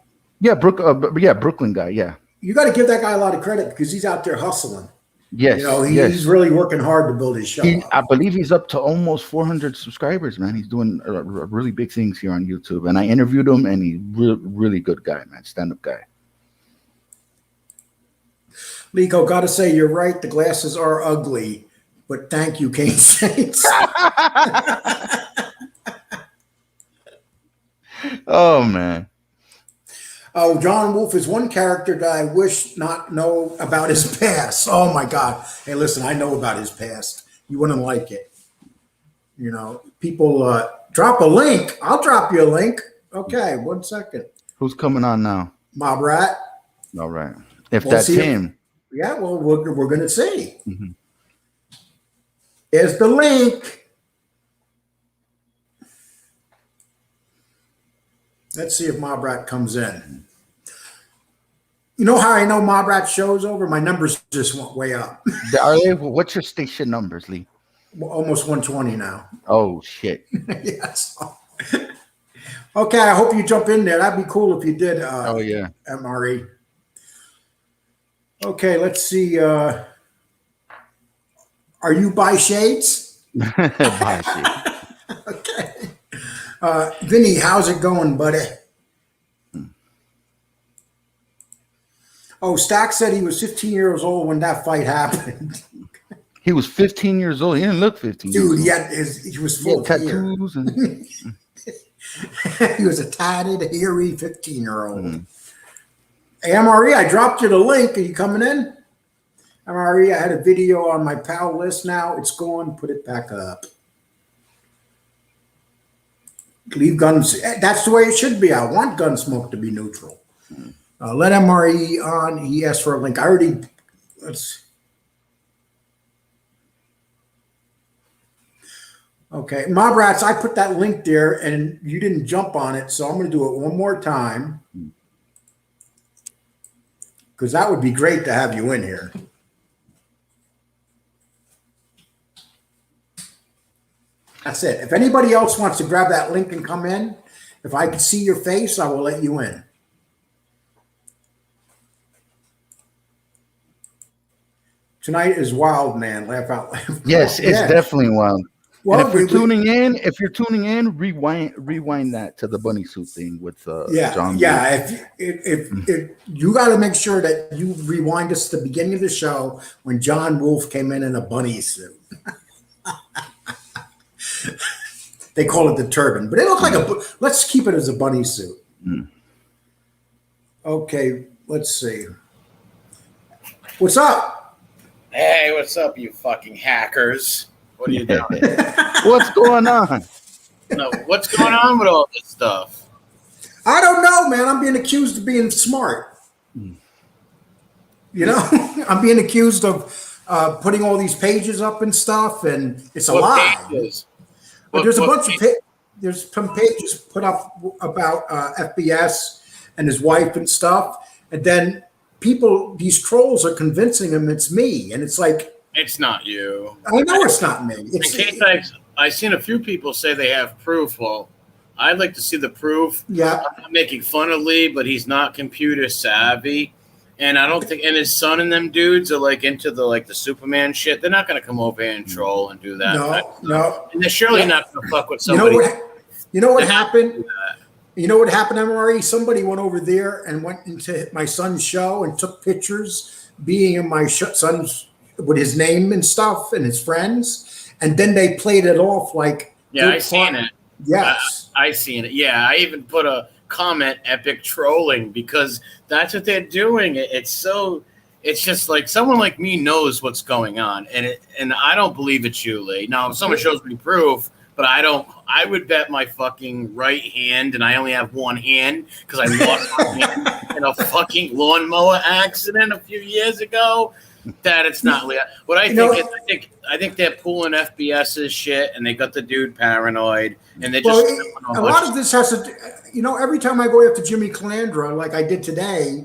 Yeah, Brooklyn guy. Yeah. You got to give that guy a lot of credit because he's out there hustling. Yes. You know, yes. he's really working hard to build his show up. I believe he's up to almost 400 subscribers, man. He's doing really big things here on YouTube. And I interviewed him, and he's really good guy, man. Stand-up guy. Lico, got to say, you're right. The glasses are ugly, but thank you, Kane Saints. Oh, man. Oh, John Wolfe is one character that I wish not know about his past. Oh, my God. Hey, listen, I know about his past. You wouldn't like it. You know, people drop a link. I'll drop you a link. Okay, 1 second. Who's coming on now? Mob Rat. All right. If that's him. Yeah, well, we're going to see. Mm-hmm. Here's the link. Let's see if Mob Rat comes in. You know how I know Mob Rat show's over? My numbers just went way up. Are they? What's your station numbers, Lee? Almost 120 now. Oh, shit. Yes. Okay, I hope you jump in there. That'd be cool if you did. Oh, yeah. MRE. Okay, let's see. Are you by shades? By shades. Okay. Vinny, how's it going, buddy? Oh, Stack said he was 15 years old when that fight happened. He was 15 years old. He didn't look 15. Dude, he was full of tattoos. And... he was a tatted, hairy 15-year-old. Mm-hmm. Hey, MRE, I dropped you the link. Are you coming in? MRE, I had a video on my pal list now. It's gone. Put it back up. Leave guns. That's the way it should be. I want Gunsmoke to be neutral. Let MRE on. He asked for a link. I already. Let's. Okay, Mob Rats. I put that link there, and you didn't jump on it, so I'm going to do it one more time because that would be great to have you in here. That's it. If anybody else wants to grab that link and come in, if I can see your face, I will let you in. Tonight is wild, man. Laugh out loud. Yes, it's definitely wild. Well, and if you're tuning in, rewind that to the bunny suit thing with John. Yeah, if you got to make sure that you rewind us to the beginning of the show when John Wolfe came in a bunny suit. They call it the turban, but it looked like let's keep it as a bunny suit. Okay, let's see. What's up? Hey, what's up, you fucking hackers? What are you doing? What's going on? No, what's going on with all this stuff? I don't know, man. I'm being accused of being smart. You know, I'm being accused of putting all these pages up and stuff, and it's a lie. Pages? But there's a bunch of there's some pages put up about FBS and his wife and stuff, and then these trolls are convincing him it's me, and it's like it's not you. I know it's not me. I've seen a few people say they have proof. Well, I'd like to see the proof. Yeah, I'm not making fun of Lee, but he's not computer savvy. And I don't think, and his son and them dudes are like into the Superman shit. They're not going to come over here and troll and do that. No. And they're surely not going to fuck with somebody. You know what happened? You know what happened, MRE? Somebody went over there and went into my son's show and took pictures being in my son's with his name and stuff and his friends. And then they played it off like. Yeah, I seen it. Yes. I seen it. Yeah, I even put a comment, epic trolling, because that's what they're doing. It's just like someone like me knows what's going on, and I don't believe it's you, Lee. Now, if someone shows me proof, but I would bet my fucking right hand, and I only have one hand because I lost my hand in a fucking lawnmower accident a few years ago, that it's not Lee. What I think they're pulling FBS's shit, and they got the dude paranoid, and they're just a lot of this has to. Every time I go after Jimmy Calandra, like I did today,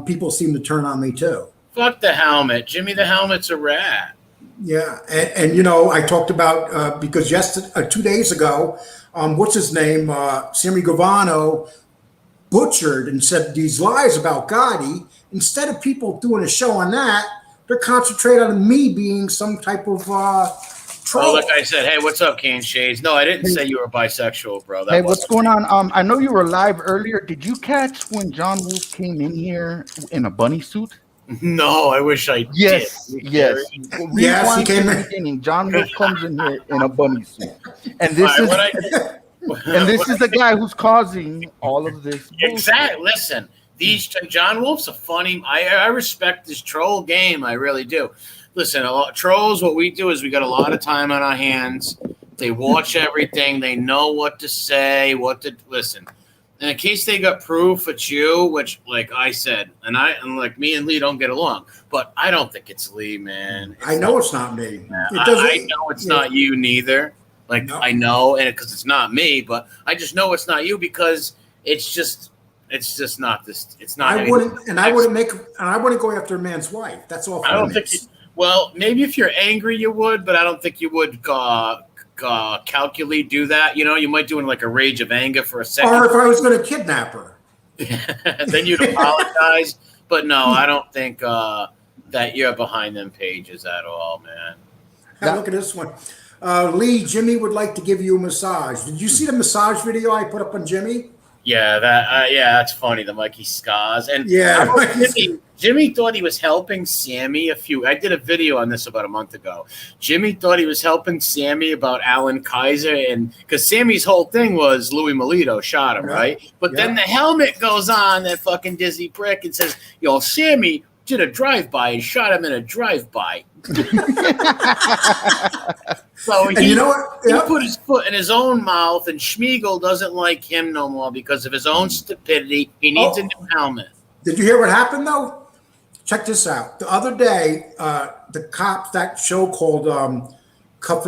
people seem to turn on me too. Fuck the helmet. Jimmy the Helmet's a rat. Yeah. And I talked about, because 2 days ago, what's his name? Sammy Gavano butchered and said these lies about Gotti, instead of people doing a show on that, they're concentrating on me being some type of troll. Oh, like I said, hey, what's up, Kane Shades? No, I didn't say you were bisexual, bro. Hey, what's going on? I know you were live earlier. Did you catch when John Wolf came in here in a bunny suit? No, I wish I yes, did. Yes, yes. He came in. Beginning. John Wolf comes in here in a bunny suit, and this is the guy who's causing all of this. Exactly. Listen, John Wolf's a funny. I respect this troll game. I really do. Listen, trolls. What we do is we got a lot of time on our hands. They watch everything. They know what to say, what to listen. And in case they got proof it's you, which, like I said, and like me and Lee don't get along, but I don't think it's Lee, man. I know it's not me. I know it's not you neither. Like no. I know, and because it's not me, but I just know it's not you because it's just not this. It's not. I wouldn't go after a man's wife. That's all. I don't think. Well, maybe if you're angry, you would, but I don't think you would calculate do that. You know, you might do it in like a rage of anger for a second. Or if I was going to kidnap her, then you'd apologize. But no, I don't think that you're behind them pages at all, man. Hey, look at this one. Lee, Jimmy would like to give you a massage. Did you see the massage video I put up on Jimmy? Yeah, that's funny. The Mikey Scars and Jimmy thought he was helping Sammy I did a video on this about a month ago. Jimmy thought he was helping Sammy about Alan Kaiser, and because Sammy's whole thing was Louis Melito shot him, right? But then the helmet goes on, that fucking Disney prick, and says, "Yo, Sammy did a drive-by and shot him in a drive-by." So he put his foot in his own mouth, and Schmiegel doesn't like him no more because of his own stupidity. He needs a new helmet. Did you hear what happened though? Check this out. The other day, the cops, that show called Cops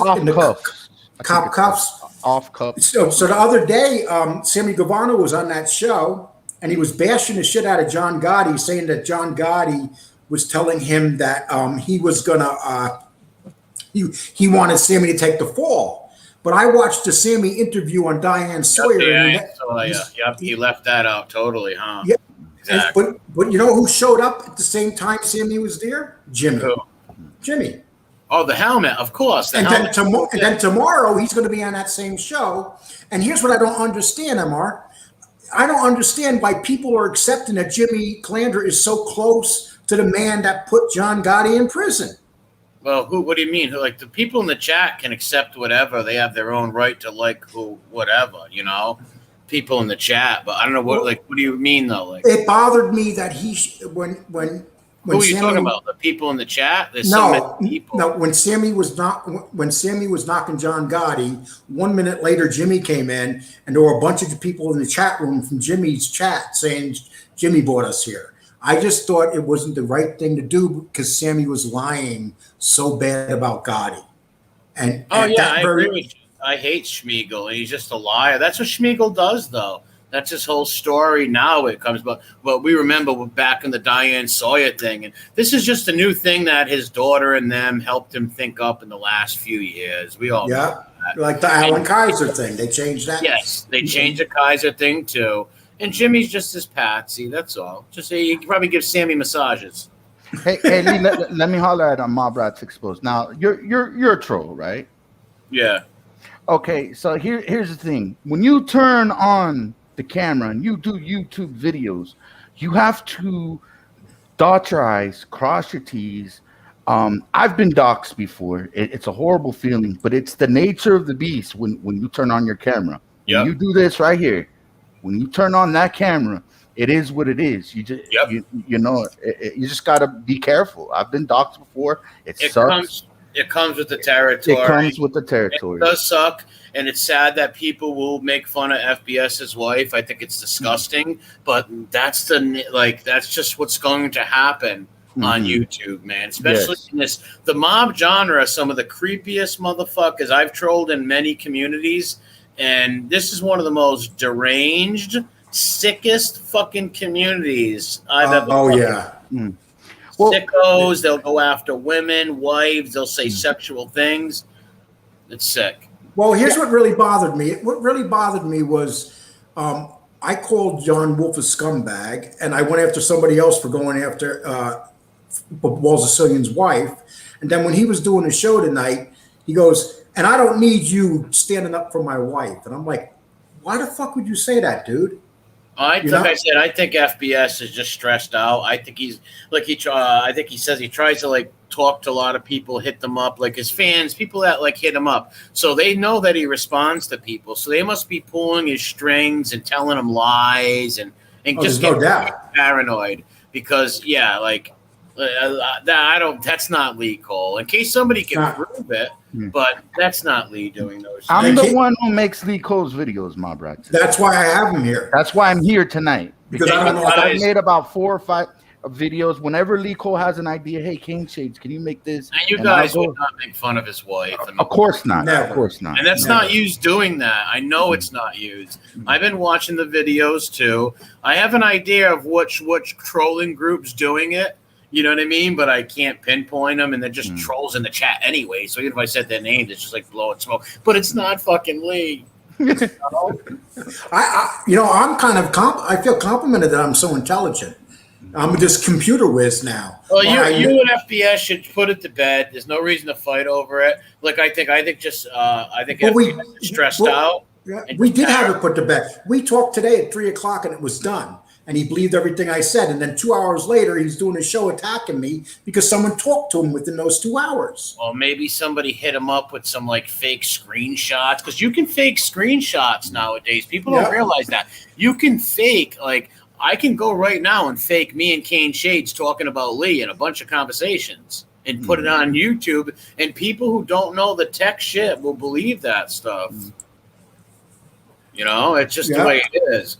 Off in the Cuffs. Cuffs. Off Cuffs. So the other day, Sammy Guevara was on that show, and he was bashing the shit out of John Gotti, saying that John Gotti was telling him that he was gonna he wanted Sammy to take the fall. But I watched the Sammy interview on Diane Sawyer. He left that out totally, huh? Yeah. Exactly. But you know who showed up at the same time Sammy was there? Jimmy. Who? Jimmy. Oh, the helmet, of course. And then tomorrow he's going to be on that same show. And here's what I don't understand, MR. I don't understand why people are accepting that Jimmy Calandra is so close to the man that put John Gotti in prison. Well, what do you mean? Like, the people in the chat can accept whatever. They have their own right to like whatever, you know? People in the chat, but I don't know what do you mean though? Like, it bothered me that when who are you talking about? The people in the chat? There's so many people. No, when Sammy was knocking John Gotti, 1 minute later Jimmy came in, and there were a bunch of people in the chat room from Jimmy's chat saying Jimmy brought us here. I just thought it wasn't the right thing to do because Sammy was lying so bad about Gotti. And I agree with you. I hate Schmiegel. He's just a liar. That's what Schmiegel does, though. That's his whole story. Now it comes, but we remember back in the Diane Sawyer thing, and this is just a new thing that his daughter and them helped him think up in the last few years. We all know that. Like the Alan Kaiser thing. They changed that. Yes, they changed the Kaiser thing too. And Jimmy's just his patsy. That's all. Just he can probably give Sammy massages. Hey, Lee, let me holler at Mob Rats Exposed. Now you're a troll, right? Yeah. Okay, so here's the thing. When you turn on the camera and you do YouTube videos, you have to dot your I's, cross your T's. I've been doxxed before. It's a horrible feeling, but it's the nature of the beast when you turn on your camera. Yep. When you do this right here, when you turn on that camera, it is what it is. You just you know you just gotta be careful. I've been doxxed before. It sucks. It comes with the territory. It comes with the territory. It does suck, and it's sad that people will make fun of FBS's wife. I think it's disgusting, but that's just what's going to happen on YouTube, man. Especially in the mob genre, some of the creepiest motherfuckers I've trolled in many communities, and this is one of the most deranged, sickest fucking communities I've ever. Oh yeah. Sickos, they'll go after women, wives, they'll say sexual things. It's sick. Well, here's what really bothered me. What really bothered me was I I called John Wolf a scumbag, and I went after somebody else for going after Paul Sicilian's wife. And then when he was doing the show tonight, he goes, and I don't need you standing up for my wife. And I'm like, why the fuck would you say that, dude? I said, I think FBS is just stressed out. I think he's like I think he says he tries to like talk to a lot of people, hit them up, like his fans, people that like hit him up. So they know that he responds to people. So they must be pulling his strings and telling him lies and just no getting doubt. paranoid because that's not Lee Cole. In case somebody can prove it, but that's not Lee doing those things. I'm the one who makes Lee Cole's videos, Mob Rats. That's why I have him here. That's why I'm here tonight. Because I don't know. I've made about 4 or 5 videos. Whenever Lee Cole has an idea, hey, King Shades, can you make this? And you guys would not make fun of his wife. Of course not. Never. Of course not. And that's not used doing that. I know it's not used. I've been watching the videos too. I have an idea of which trolling group's doing it. You know what I mean? But I can't pinpoint them, and they're just trolls in the chat anyway. So even if I said their names, it's just like blowing smoke. But it's not fucking Lee. I'm kind of I feel complimented that I'm so intelligent. I'm just computer whiz now. Well, you and FBS should put it to bed. There's no reason to fight over it. Like I think FBS is stressed out. We did have it put to bed. We talked today at 3:00 and it was done. And he believed everything I said. And then 2 hours later, he's doing a show attacking me because someone talked to him within those 2 hours. Well, maybe somebody hit him up with some like fake screenshots because you can fake screenshots nowadays. People don't realize that. You can fake, like, I can go right now and fake me and Kane Shades talking about Lee in a bunch of conversations and put it on YouTube. And people who don't know the tech shit will believe that stuff. You know, it's just the way it is.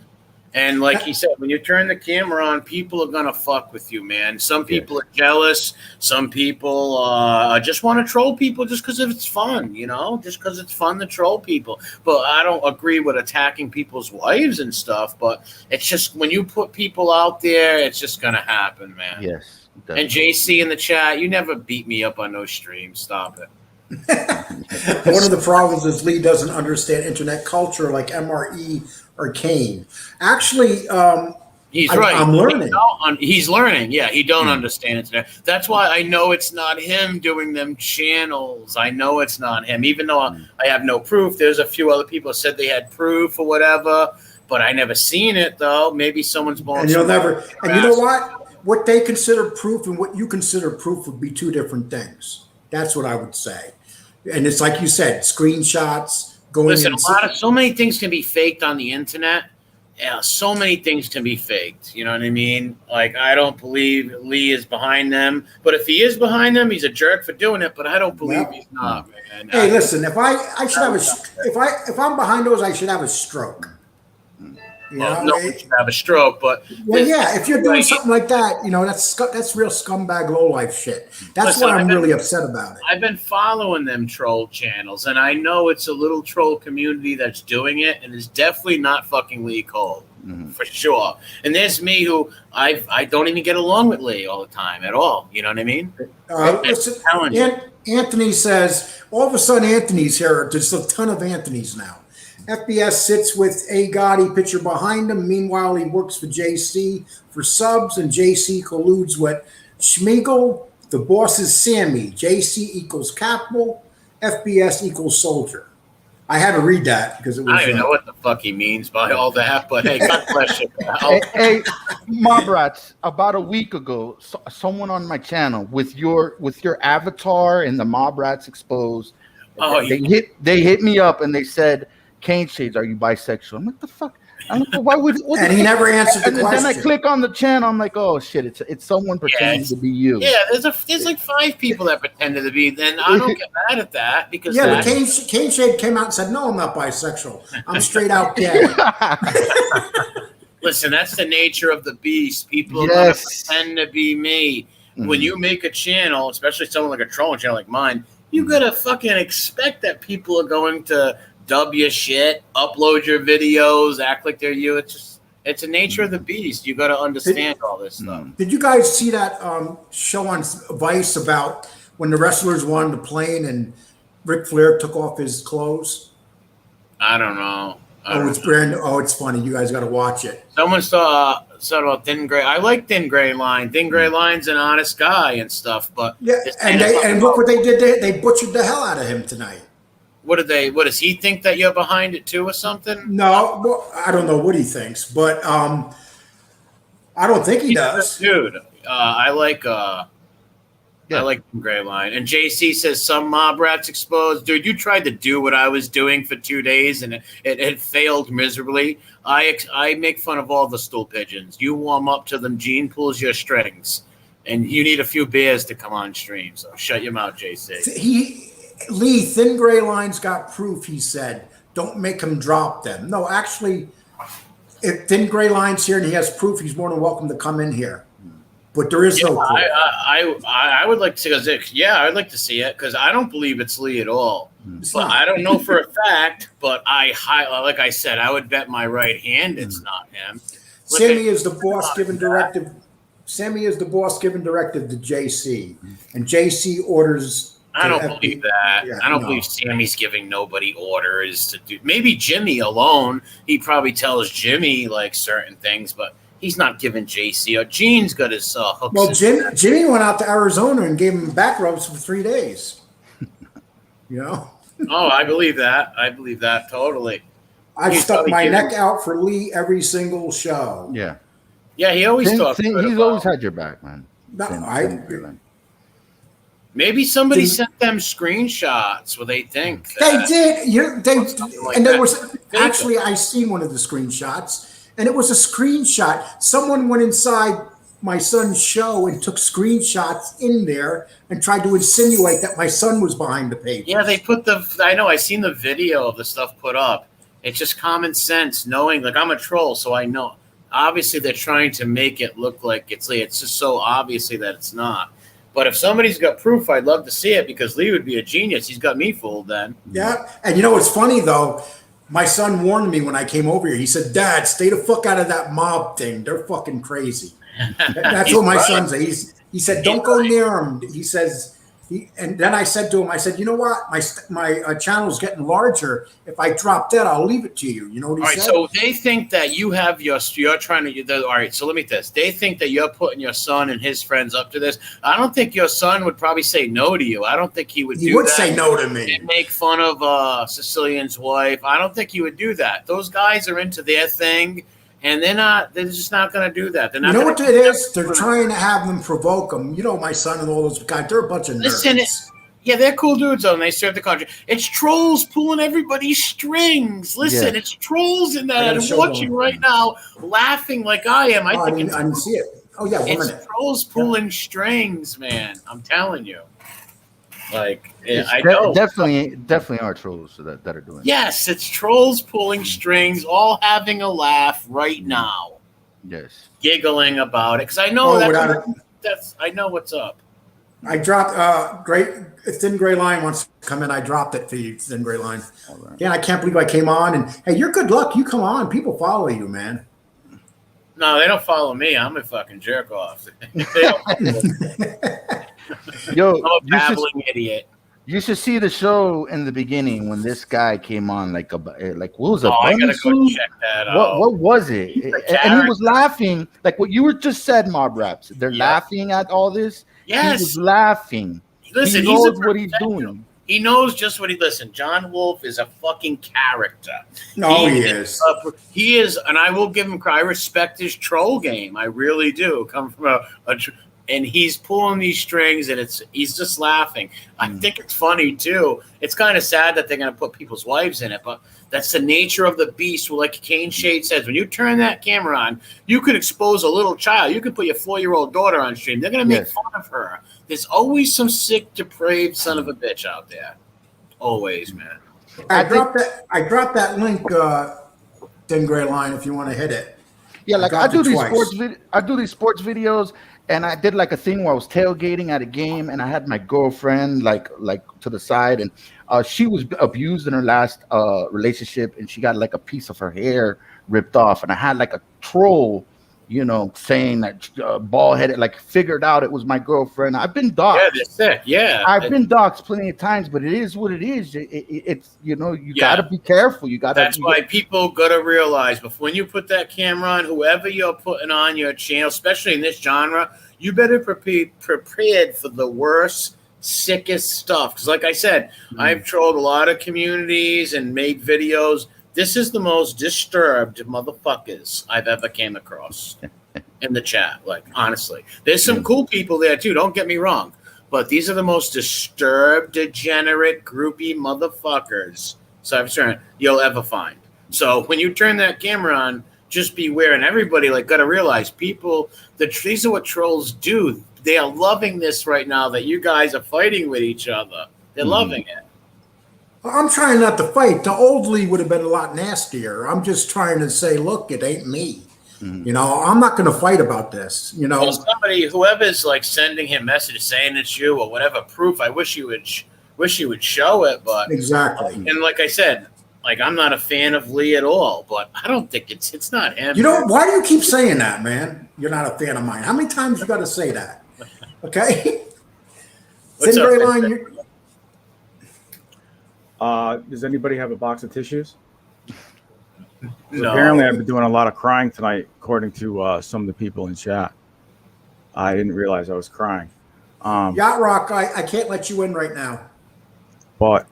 And like he said, when you turn the camera on, people are going to fuck with you, man. Some people are jealous. Some people just want to troll people just because it's fun, you know, just because it's fun to troll people. But I don't agree with attacking people's wives and stuff. But it's just when you put people out there, it's just going to happen, man. Yes. And JC in the chat, you never beat me up on no stream. Stop it. One of the problems is Lee doesn't understand internet culture like MRE or Kane. Actually, he's right. I'm learning. He's learning. Yeah, he don't understand internet. That's why I know it's not him doing them channels. I know it's not him, even though I have no proof. There's a few other people said they had proof or whatever, but I never seen it though. Maybe someone's blowing. And you'll never. And you know what? What they consider proof and what you consider proof would be two different things. That's what I would say. And it's like you said, screenshots. Listen, so many things can be faked on the internet. Yeah, so many things can be faked. You know what I mean? Like, I don't believe Lee is behind them, but if he is behind them, he's a jerk for doing it. But I don't believe he's not, man. Hey, listen, if I'm behind those, I should have a stroke. No one should have a stroke, but if you're doing something like that, you know, that's real scumbag lowlife shit. That's why I'm really upset about it. I've been following them troll channels, and I know it's a little troll community that's doing it, and it's definitely not fucking Lee Cole for sure. And there's me who I don't even get along with Lee all the time at all. You know what I mean? Listen, Anthony says all of a sudden Anthony's here. There's a ton of Anthony's now. FBS sits with A. Gotti picture behind him. Meanwhile, he works for JC for subs, and JC colludes with Schmeigel. The boss is Sammy. JC equals capital. FBS equals soldier. I had to read that because it was. I don't even know what the fuck he means by all that, but hey, God bless you. Hey, Mob Rats, about a week ago, someone on my channel with your avatar and the Mob Rats exposed. They hit me up and they said, Kane Shades, are you bisexual? I'm like, the fuck? Why would? And he never answered the question. And then I click on the channel. I'm like, oh shit! It's someone pretending to be you. Yeah, there's like 5 people that pretended to be. Then I don't get mad at that because but Kane Shade came out and said, no, I'm not bisexual. I'm straight out gay. Listen, that's the nature of the beast. People are going to pretend to be me. When you make a channel, especially someone like a trolling channel like mine, you gotta fucking expect that people are going to dub your shit, upload your videos, act like they're you. It's the nature of the beast. You got to understand all this stuff. Did you guys see that show on Vice about when the wrestlers wanted to plane and Ric Flair took off his clothes? I don't know. Oh, it's brand new. Oh, it's funny. You guys got to watch it. Someone said about Thin Gray. I like Thin Gray Line. Thin Gray Line's an honest guy and stuff, but Yeah, and look what they did. They butchered the hell out of him tonight. What does he think that you're behind it too or something? No, well, I don't know what he thinks, but I don't think he does. Dude, I like Gray Line. And JC says some mob rats exposed. Dude, you tried to do what I was doing for 2 days and it failed miserably. I make fun of all the stool pigeons. You warm up to them. Gene pulls your strings, and you need a few beers to come on stream. So shut your mouth, JC. Lee, Thin Gray Line's got proof. He said, "Don't make him drop them." No, actually, if Thin Gray Line's here and he has proof, he's more than welcome to come in here. But there is no proof. I would like to see I'd like to see it because I don't believe it's Lee at all. But I don't know for a fact. But like I said, I would bet my right hand it's not him. Sammy is the boss giving directive. Sammy is the boss giving directive to JC, and JC orders. I don't believe that. Yeah, I don't believe Sammy's giving nobody orders to do. Maybe Jimmy alone. He probably tells Jimmy like certain things, but he's not giving JC. Or Gene's got his hooks. Well, Jimmy went out to Arizona and gave him back rubs for 3 days. You know? Oh, I believe that. I believe that totally. I've stuck my neck out for Lee every single show. Yeah. Yeah, he always talks. He's always had your back, man. No, maybe somebody sent them screenshots where they think they did. And there was actually I seen one of the screenshots, and it was a screenshot. Someone went inside my son's show and took screenshots in there and tried to insinuate that my son was behind the page. Yeah, they put I know. I seen the video of the stuff put up. It's just common sense, knowing like I'm a troll, so I know. Obviously, they're trying to make it look like it's Lee. It's just so obviously that it's not. But if somebody's got proof, I'd love to see it because Lee would be a genius. He's got me fooled then. Yeah. And you know what's funny, though? My son warned me when I came over here. He said, "Dad, stay the fuck out of that mob thing. They're fucking crazy." That's what my son said. He said, "Don't go near him." He says, and then I said to him, I said, "You know what? My channel's getting larger. If I drop that, I'll leave it to you." You know what he said? All right, so they think that you're trying to, all right, so let me this. They think that you're putting your son and his friends up to this. I don't think your son would probably say no to you. I don't think he would do that. He would say no to me. And make fun of Sicilian's wife. I don't think he would do that. Those guys are into their thing. And they're just not going to do that. They're not. You know what it is? They're trying to have them provoke them. You know, my son and all those guys, they're a bunch of nerds. Listen, yeah, they're cool dudes, though, and they serve the country. It's trolls pulling everybody's strings. Listen, It's trolls in that. I'm watching right now, laughing like I am. I didn't see it. Oh, yeah, 1 minute. It's trolls pulling strings, man. I'm telling you. Like, I know. Definitely are trolls that are doing it. Yes, it's trolls pulling strings, all having a laugh right now. Yes. Giggling about it. Because I know I know what's up. I dropped Thin Gray Line wants to come in. I dropped it for you, Thin Gray Line. Right. Yeah, I can't believe I came on. And hey, you're good luck. You come on. People follow you, man. No, they don't follow me. I'm a fucking jerk off. Yo, I'm a babbling idiot. You should see the show in the beginning when this guy came on, like what was it? I gotta go check that out. What was it? And he was laughing, like what you were just said, mob raps. They're laughing at all this. Yes, he was laughing. Listen, he knows what he's doing. He knows just what he. Listen, John Wolf is a fucking character. No, he is. He is, and I will give him credit. I respect his troll game. I really do. Come from and he's pulling these strings, and he's just laughing. I think it's funny too. It's kind of sad that they're going to put people's wives in it, but that's the nature of the beast. Well, like Kane Shade says, when you turn that camera on, you could expose a little child. You could put your 4-year-old daughter on stream. They're going to make fun of her. There's always some sick, depraved son of a bitch out there. Always, man. I dropped that link, Thin Gray Line, if you want to hit it. Yeah, like I do these sports videos. And I did like a thing where I was tailgating at a game, and I had my girlfriend like to the side, and she was abused in her last relationship, and she got like a piece of her hair ripped off, and I had like a troll saying that bald headed, like figured out it was my girlfriend. I've been doxxed. Yeah, they're sick. Yeah, I've been doxxed plenty of times, but it is what it is. It's you got to be careful. You got to. That's why people gotta realize before when you put that camera on, whoever you're putting on your channel, especially in this genre, you better be prepared for the worst, sickest stuff. Because, like I said, I've trolled a lot of communities and made videos. This is the most disturbed motherfuckers I've ever came across in the chat. Like, honestly, there's some cool people there too. Don't get me wrong, but these are the most disturbed, degenerate, groupie motherfuckers you'll ever find. So when you turn that camera on, just beware. And everybody got to realize, people, these are what trolls do. They are loving this right now that you guys are fighting with each other. They're loving it. I'm trying not to fight. The old Lee would have been a lot nastier. I'm just trying to say, look, it ain't me. I'm not going to fight about this. Well, somebody, whoever's sending him messages saying it's you or whatever proof, I wish you would show it. But exactly. And like I said, I'm not a fan of Lee at all. But I don't think it's not him. Why do you keep saying that, man? You're not a fan of mine. How many times you got to say that? Okay. What's up, Gray Line, does anybody have a box of tissues? No. Apparently, I've been doing a lot of crying tonight, according to some of the people in chat. I didn't realize I was crying. Yacht Rock, I can't let you in right now. But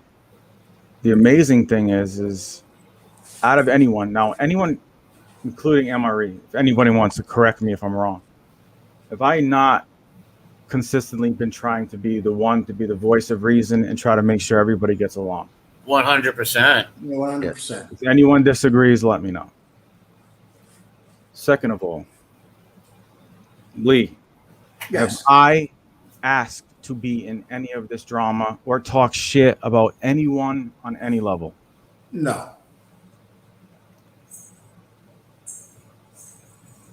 the amazing thing is out of anyone, including MRE, if anybody wants to correct me if I'm wrong, have I not consistently been trying to be the voice of reason and try to make sure everybody gets along? 100%. 100%. If anyone disagrees, let me know. Second of all, Lee, Yes. have I asked to be in any of this drama or talk shit about anyone on any level? No.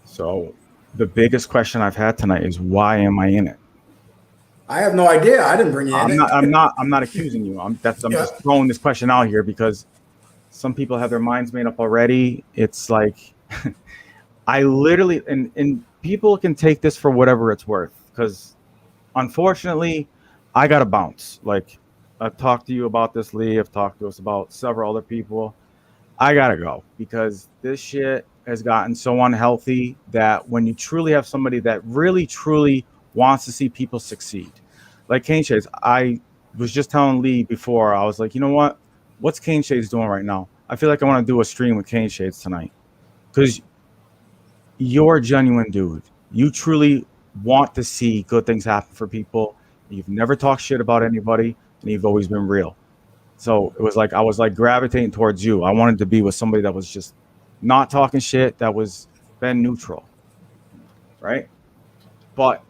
So the biggest question I've had tonight is, why am I in it? I have no idea. I didn't bring you in. I'm not accusing you. I'm just throwing this question out here because some people have their minds made up already. It's like I literally and people can take this for whatever it's worth, because unfortunately I gotta bounce. I've talked to you about this, Lee. I've talked to us about several other people. I gotta go because this shit has gotten so unhealthy that when you truly have somebody that really truly wants to see people succeed, like Cane Shades, I was just telling Lee before, I was like, you know what? What's Cane Shades doing right now? I feel like I want to do a stream with Cane Shades tonight because you're a genuine dude. You truly want to see good things happen for people. You've never talked shit about anybody, and you've always been real. So it was like I was gravitating towards you. I wanted to be with somebody that was just not talking shit, that was been neutral, right? But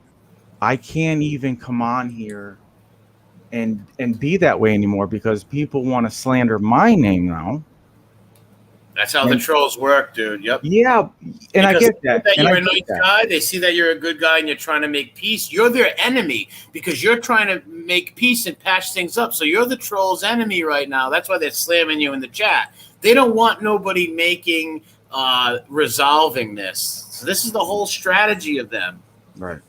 I can't even come on here and be that way anymore because people want to slander my name now. That's how the trolls work, dude. Yep. Yeah, and I get that. That you're a nice guy. They see that you're a good guy and you're trying to make peace. You're their enemy because you're trying to make peace and patch things up. So you're the troll's enemy right now. That's why they're slamming you in the chat. They don't want nobody resolving this. So this is the whole strategy of them. Right.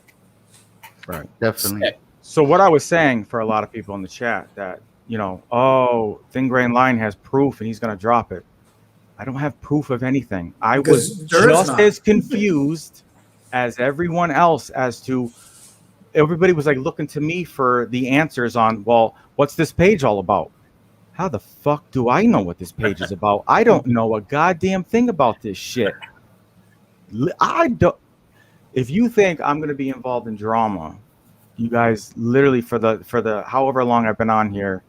Definitely. Sick. So what I was saying for a lot of people in the chat that, Thin Gray Line has proof and he's going to drop it. I don't have proof of anything. I was just as confused as everyone else as to everybody was looking to me for the answers on, well, what's this page all about? How the fuck do I know what this page is about? I don't know a goddamn thing about this shit. I don't. If you think I'm going to be involved in drama, you guys literally for the however long I've been on here,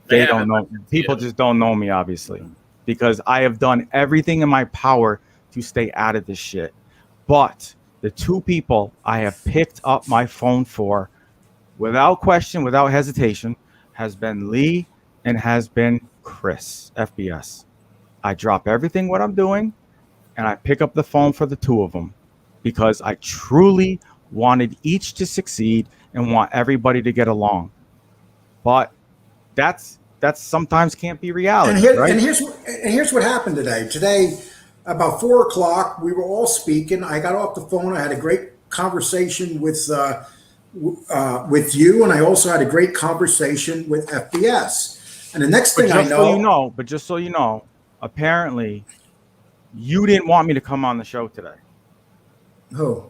they don't know. People just don't know me, obviously, because I have done everything in my power to stay out of this shit. But the two people I have picked up my phone for, without question, without hesitation, has been Lee and has been Chris, FBS. I drop everything what I'm doing, and I pick up the phone for the two of them because I truly wanted each to succeed and want everybody to get along. But that's sometimes can't be reality. And here's what happened today. Today, about 4 o'clock, we were all speaking. I got off the phone. I had a great conversation with you, and I also had a great conversation with FBS. And the next But thing I just so you know, know, apparently you didn't want me to come on the show today. who?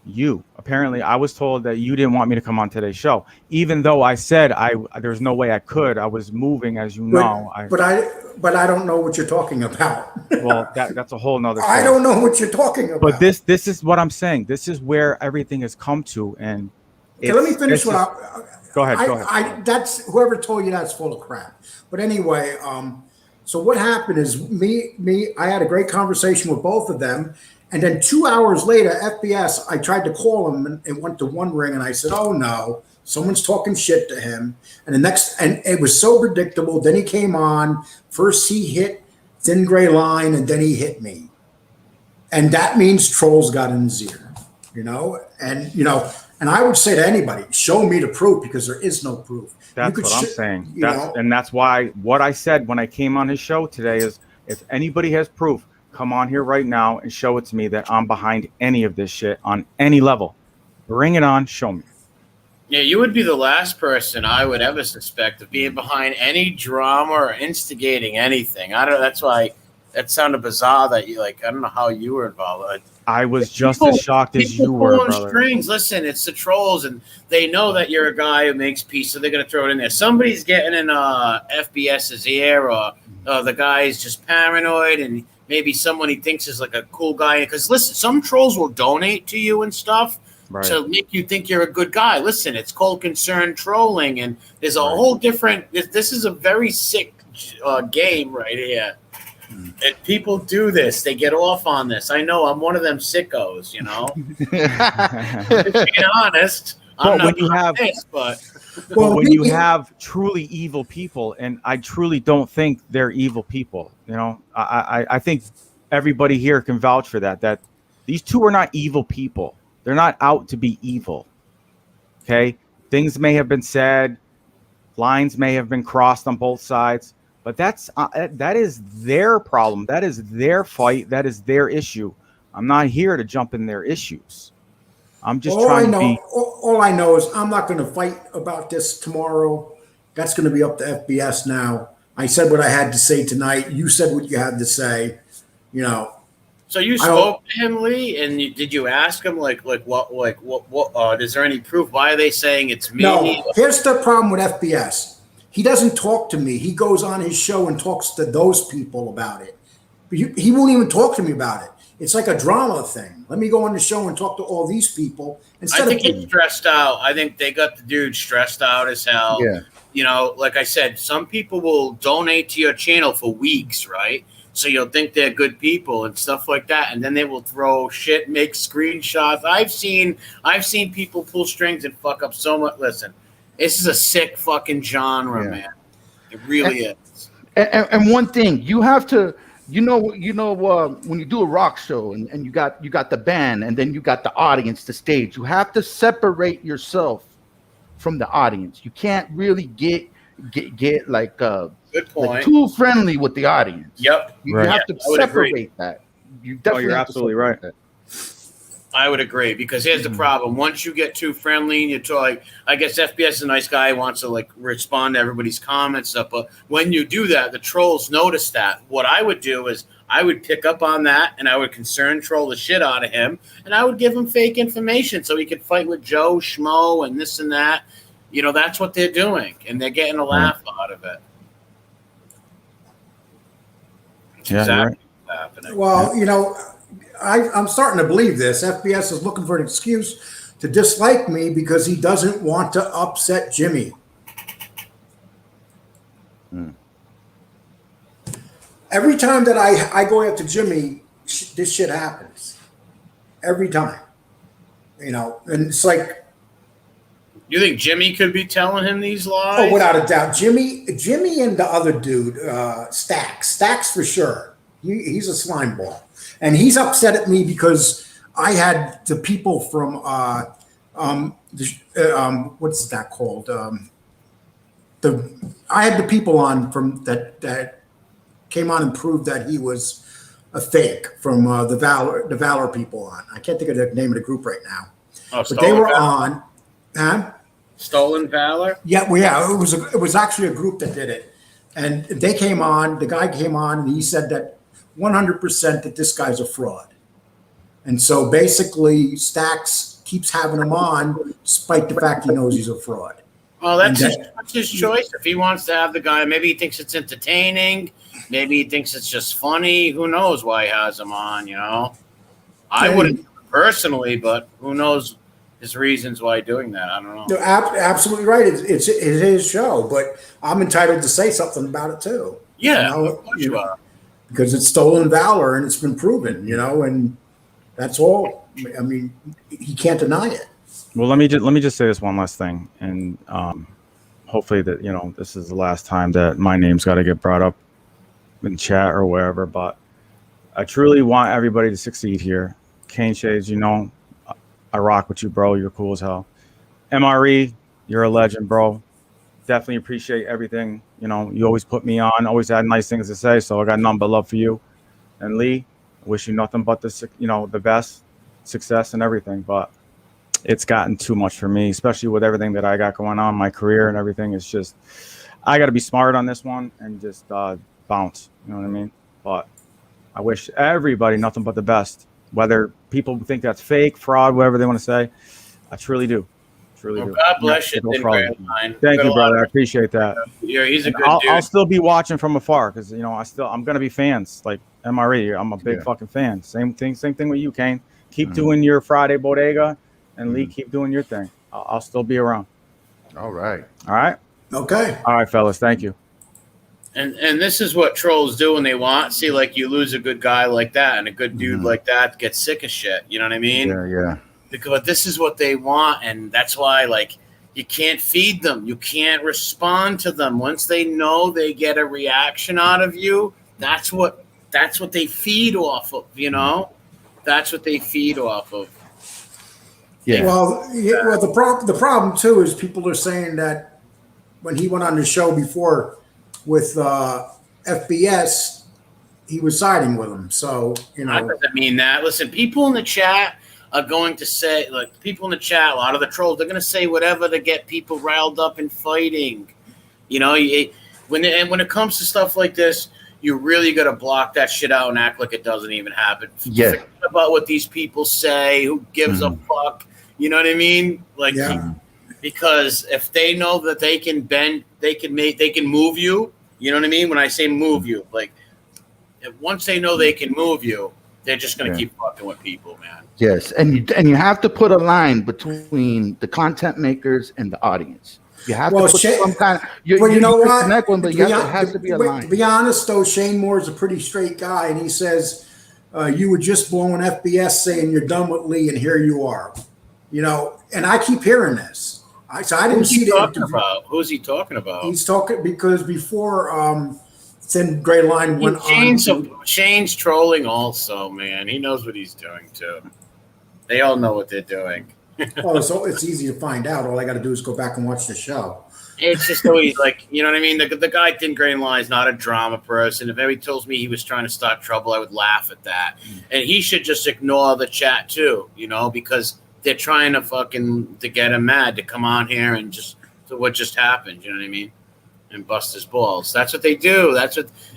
You. Apparently, I was told that you didn't want me to come on today's show, even though I said there's no way I could. I was moving, as you know. But I don't know what you're talking about. Well, that's a whole nother story. I don't know what you're talking about. But this is what I'm saying. This is where everything has come to, and okay, let me finish what Go ahead. That's whoever told you that's full of crap. But anyway, so what happened is I had a great conversation with both of them. And then 2 hours later, FBS, I tried to call him and it went to one ring. And I said, oh no, someone's talking shit to him. And and it was so predictable. Then he came on. First he hit Thin Gray Line and then he hit me. And that means trolls got in his ear, and I would say to anybody, show me the proof, because there is no proof. That's what I'm saying. And that's why what I said when I came on his show today is, if anybody has proof, come on here right now and show it to me that I'm behind any of this shit on any level. Bring it on. Show me. Yeah, you would be the last person I would ever suspect of being behind any drama or instigating anything. I don't. That's why that sounded bizarre. That you I don't know how you were involved. I was just as shocked as you were, brother. Strings. Listen, it's the trolls, and they know that you're a guy who makes peace, so they're gonna throw it in there. Somebody's getting in FBS's ear, or the guy's just paranoid, and maybe someone he thinks is like a cool guy. Because listen, some trolls will donate to you and stuff. Right. To make you think you're a good guy. Listen, it's called concerned trolling, and there's a whole different. This is a very sick game right here. And people do this; they get off on this. I know I'm one of them sickos. Being honest, I'm not when you have truly evil people, and I truly don't think they're evil people. I think everybody here can vouch for that. That these two are not evil people. They're not out to be evil. Okay? Things may have been said, lines may have been crossed on both sides, but that is their problem. That is their fight. That is their issue. I'm not here to jump in their issues. I'm just trying to be. All I know is I'm not going to fight about this tomorrow. That's going to be up to FBS now. I said what I had to say tonight. You said what you had to say. So you spoke to him, Lee, and did you ask him what? Is there any proof? Why are they saying it's me? No. Here's the problem with FBS. He doesn't talk to me. He goes on his show and talks to those people about it. He won't even talk to me about it. It's like a drama thing. Let me go on the show and talk to all these people. I think he's stressed out. I think they got the dude stressed out as hell. Yeah. Like I said, some people will donate to your channel for weeks, right? So you'll think they're good people and stuff like that, and then they will throw shit, make screenshots. I've seen people pull strings and fuck up so much. Listen, this is a sick fucking genre, man. It really is. And one thing you have to, when you do a rock show and you got the band and then you got the audience, the stage, you have to separate yourself from the audience. You can't really get good point. Too friendly with the audience. Yep. You have to separate that. You definitely you're absolutely right. That. I would agree, because here's the problem. Once you get too friendly and you talk, I guess FBS is a nice guy, wants to respond to everybody's comments stuff. But when you do that, the trolls notice that. What I would do is I would pick up on that and I would concern troll the shit out of him, and I would give him fake information so he could fight with Joe Schmo and this and that. That's what they're doing, and they're getting a laugh out of it. Yeah, exactly what's happening. Well, I'm starting to believe this. FBS is looking for an excuse to dislike me because he doesn't want to upset Jimmy. Every time that I go after Jimmy, this shit happens. Every time. And it's like. You think Jimmy could be telling him these lies? Oh, without a doubt. Jimmy and the other dude, Stacks for sure. He's a slime ball. And he's upset at me because I had the people from what's that called? I had the people on from that came on and proved that he was a fake from the Valor people on. I can't think of the name of the group right now. Oh, But they were on. Huh? Stolen Valor? Yeah, well, yeah, it was actually a group that did it. And they came on, the guy came on, and he said that 100% that this guy's a fraud. And so basically, Stacks keeps having him on, despite the fact he knows he's a fraud. Well, that's his choice. If he wants to have the guy, maybe he thinks it's entertaining. Maybe he thinks it's just funny. Who knows why he has him on, you know? I wouldn't personally, but who knows his reasons why doing that. I don't know. You're absolutely right. It's his show, but I'm entitled to say something about it too. Yeah, of course you are. Because it's stolen valor and it's been proven, you know, and that's all. I mean, he can't deny it. Well, let me just say this one last thing, and hopefully that, you know, this is the last time that my name's got to get brought up in chat or wherever. But I truly want everybody to succeed here. Kane Shades, you know, I rock with you, bro. You're cool as hell. MRE, you're a legend, bro. Definitely appreciate everything. You know, you always put me on, always had nice things to say. So I got nothing but love for you. And Lee, I wish you nothing but the, you know, the best success and everything. But it's gotten too much for me, especially with everything that I got going on, my career and everything. It's just, I got to be smart on this one and just bounce. You know what I mean? But I wish everybody nothing but the best. Whether people think that's fake, fraud, whatever they want to say, I truly do. Truly do. God bless you. Thank you, brother. I appreciate that. Yeah, he's a good dude. I'll still be watching from afar because, you know, I'm gonna be fans like MRE. I'm a big fucking fan. Same thing with you, Kane. Keep doing your Friday bodega, and Lee, keep doing your thing. I'll still be around. All right. All right. Okay. All right, fellas. Thank you. And this is what trolls do when they want. See, like, you lose a good guy like that, and a good dude like that gets sick of shit. You know what I mean? Yeah. But this is what they want, and that's why, like, you can't feed them. You can't respond to them. Once they know they get a reaction out of you, that's what they feed off of, you know? That's what they feed off of. Yeah. Well, the problem too is people are saying that when he went on the show before with FBS, he was siding with him. So, you know. That doesn't mean that. Listen, people in the chat are going to say, like, people in the chat, a lot of the trolls, they're going to say whatever to get people riled up and fighting. You know, when it comes to stuff like this, you really got to block that shit out and act like it doesn't even happen. Yeah. Forget about what these people say. Who gives a fuck? You know what I mean? Like, because if they know that they can bend, they can move you. You know what I mean? When I say move you, like, once they know they can move you, they're just going to keep fucking with people, man. Yes, and you have to put a line between the content makers and the audience. You have to put some kind of. You know what? Connect one, but there has to be a line. To be honest, though, Shane Moore is a pretty straight guy, and he says you were just blowing FBS saying you're done with Lee, and here you are. You know, and I keep hearing this. So I didn't see that. Who's he talking about? He's talking because before Thin Gray Line went on. Shane's trolling also, man. He knows what he's doing too. They all know what they're doing. Oh, so it's easy to find out. All I got to do is go back and watch the show. It's just always like, you know what I mean? The guy Thin Gray Line is not a drama person. If anybody tells me he was trying to start trouble, I would laugh at that. And he should just ignore the chat too, you know, because they're trying to get him mad to come on here and just what just happened. You know what I mean? And bust his balls. That's what they do.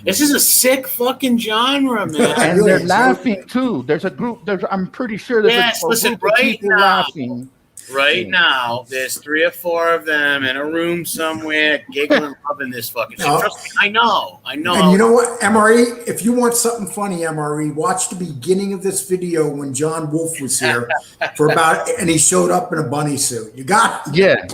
This is a sick fucking genre, man. And they're laughing too. There's a group. I'm pretty sure there's a group of people laughing. Right now, there's 3 or 4 of them in a room somewhere giggling, loving this fucking shit. Trust me, I know. And you know what, MRE? If you want something funny, MRE, watch the beginning of this video when John Wolf was here and he showed up in a bunny suit. You got it? Yeah.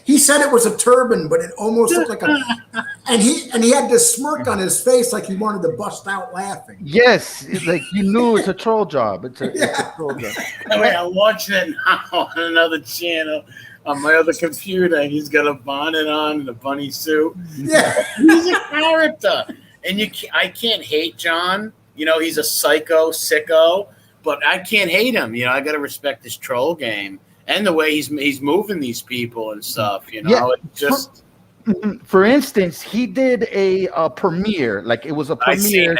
He said it was a turban, but it almost looked like and he had this smirk on his face like he wanted to bust out laughing. Yes, like you knew it's a troll job. It's a troll job. Wait, I'm watching it now on another channel on my other computer. He's got a bonnet on and a bunny suit. Yeah, he's a character, and I can't hate John. You know, he's a psycho sicko, but I can't hate him. You know, I got to respect his troll game. And the way he's moving these people and stuff, you know, it's just. For instance, he did a premiere, like it was a premiere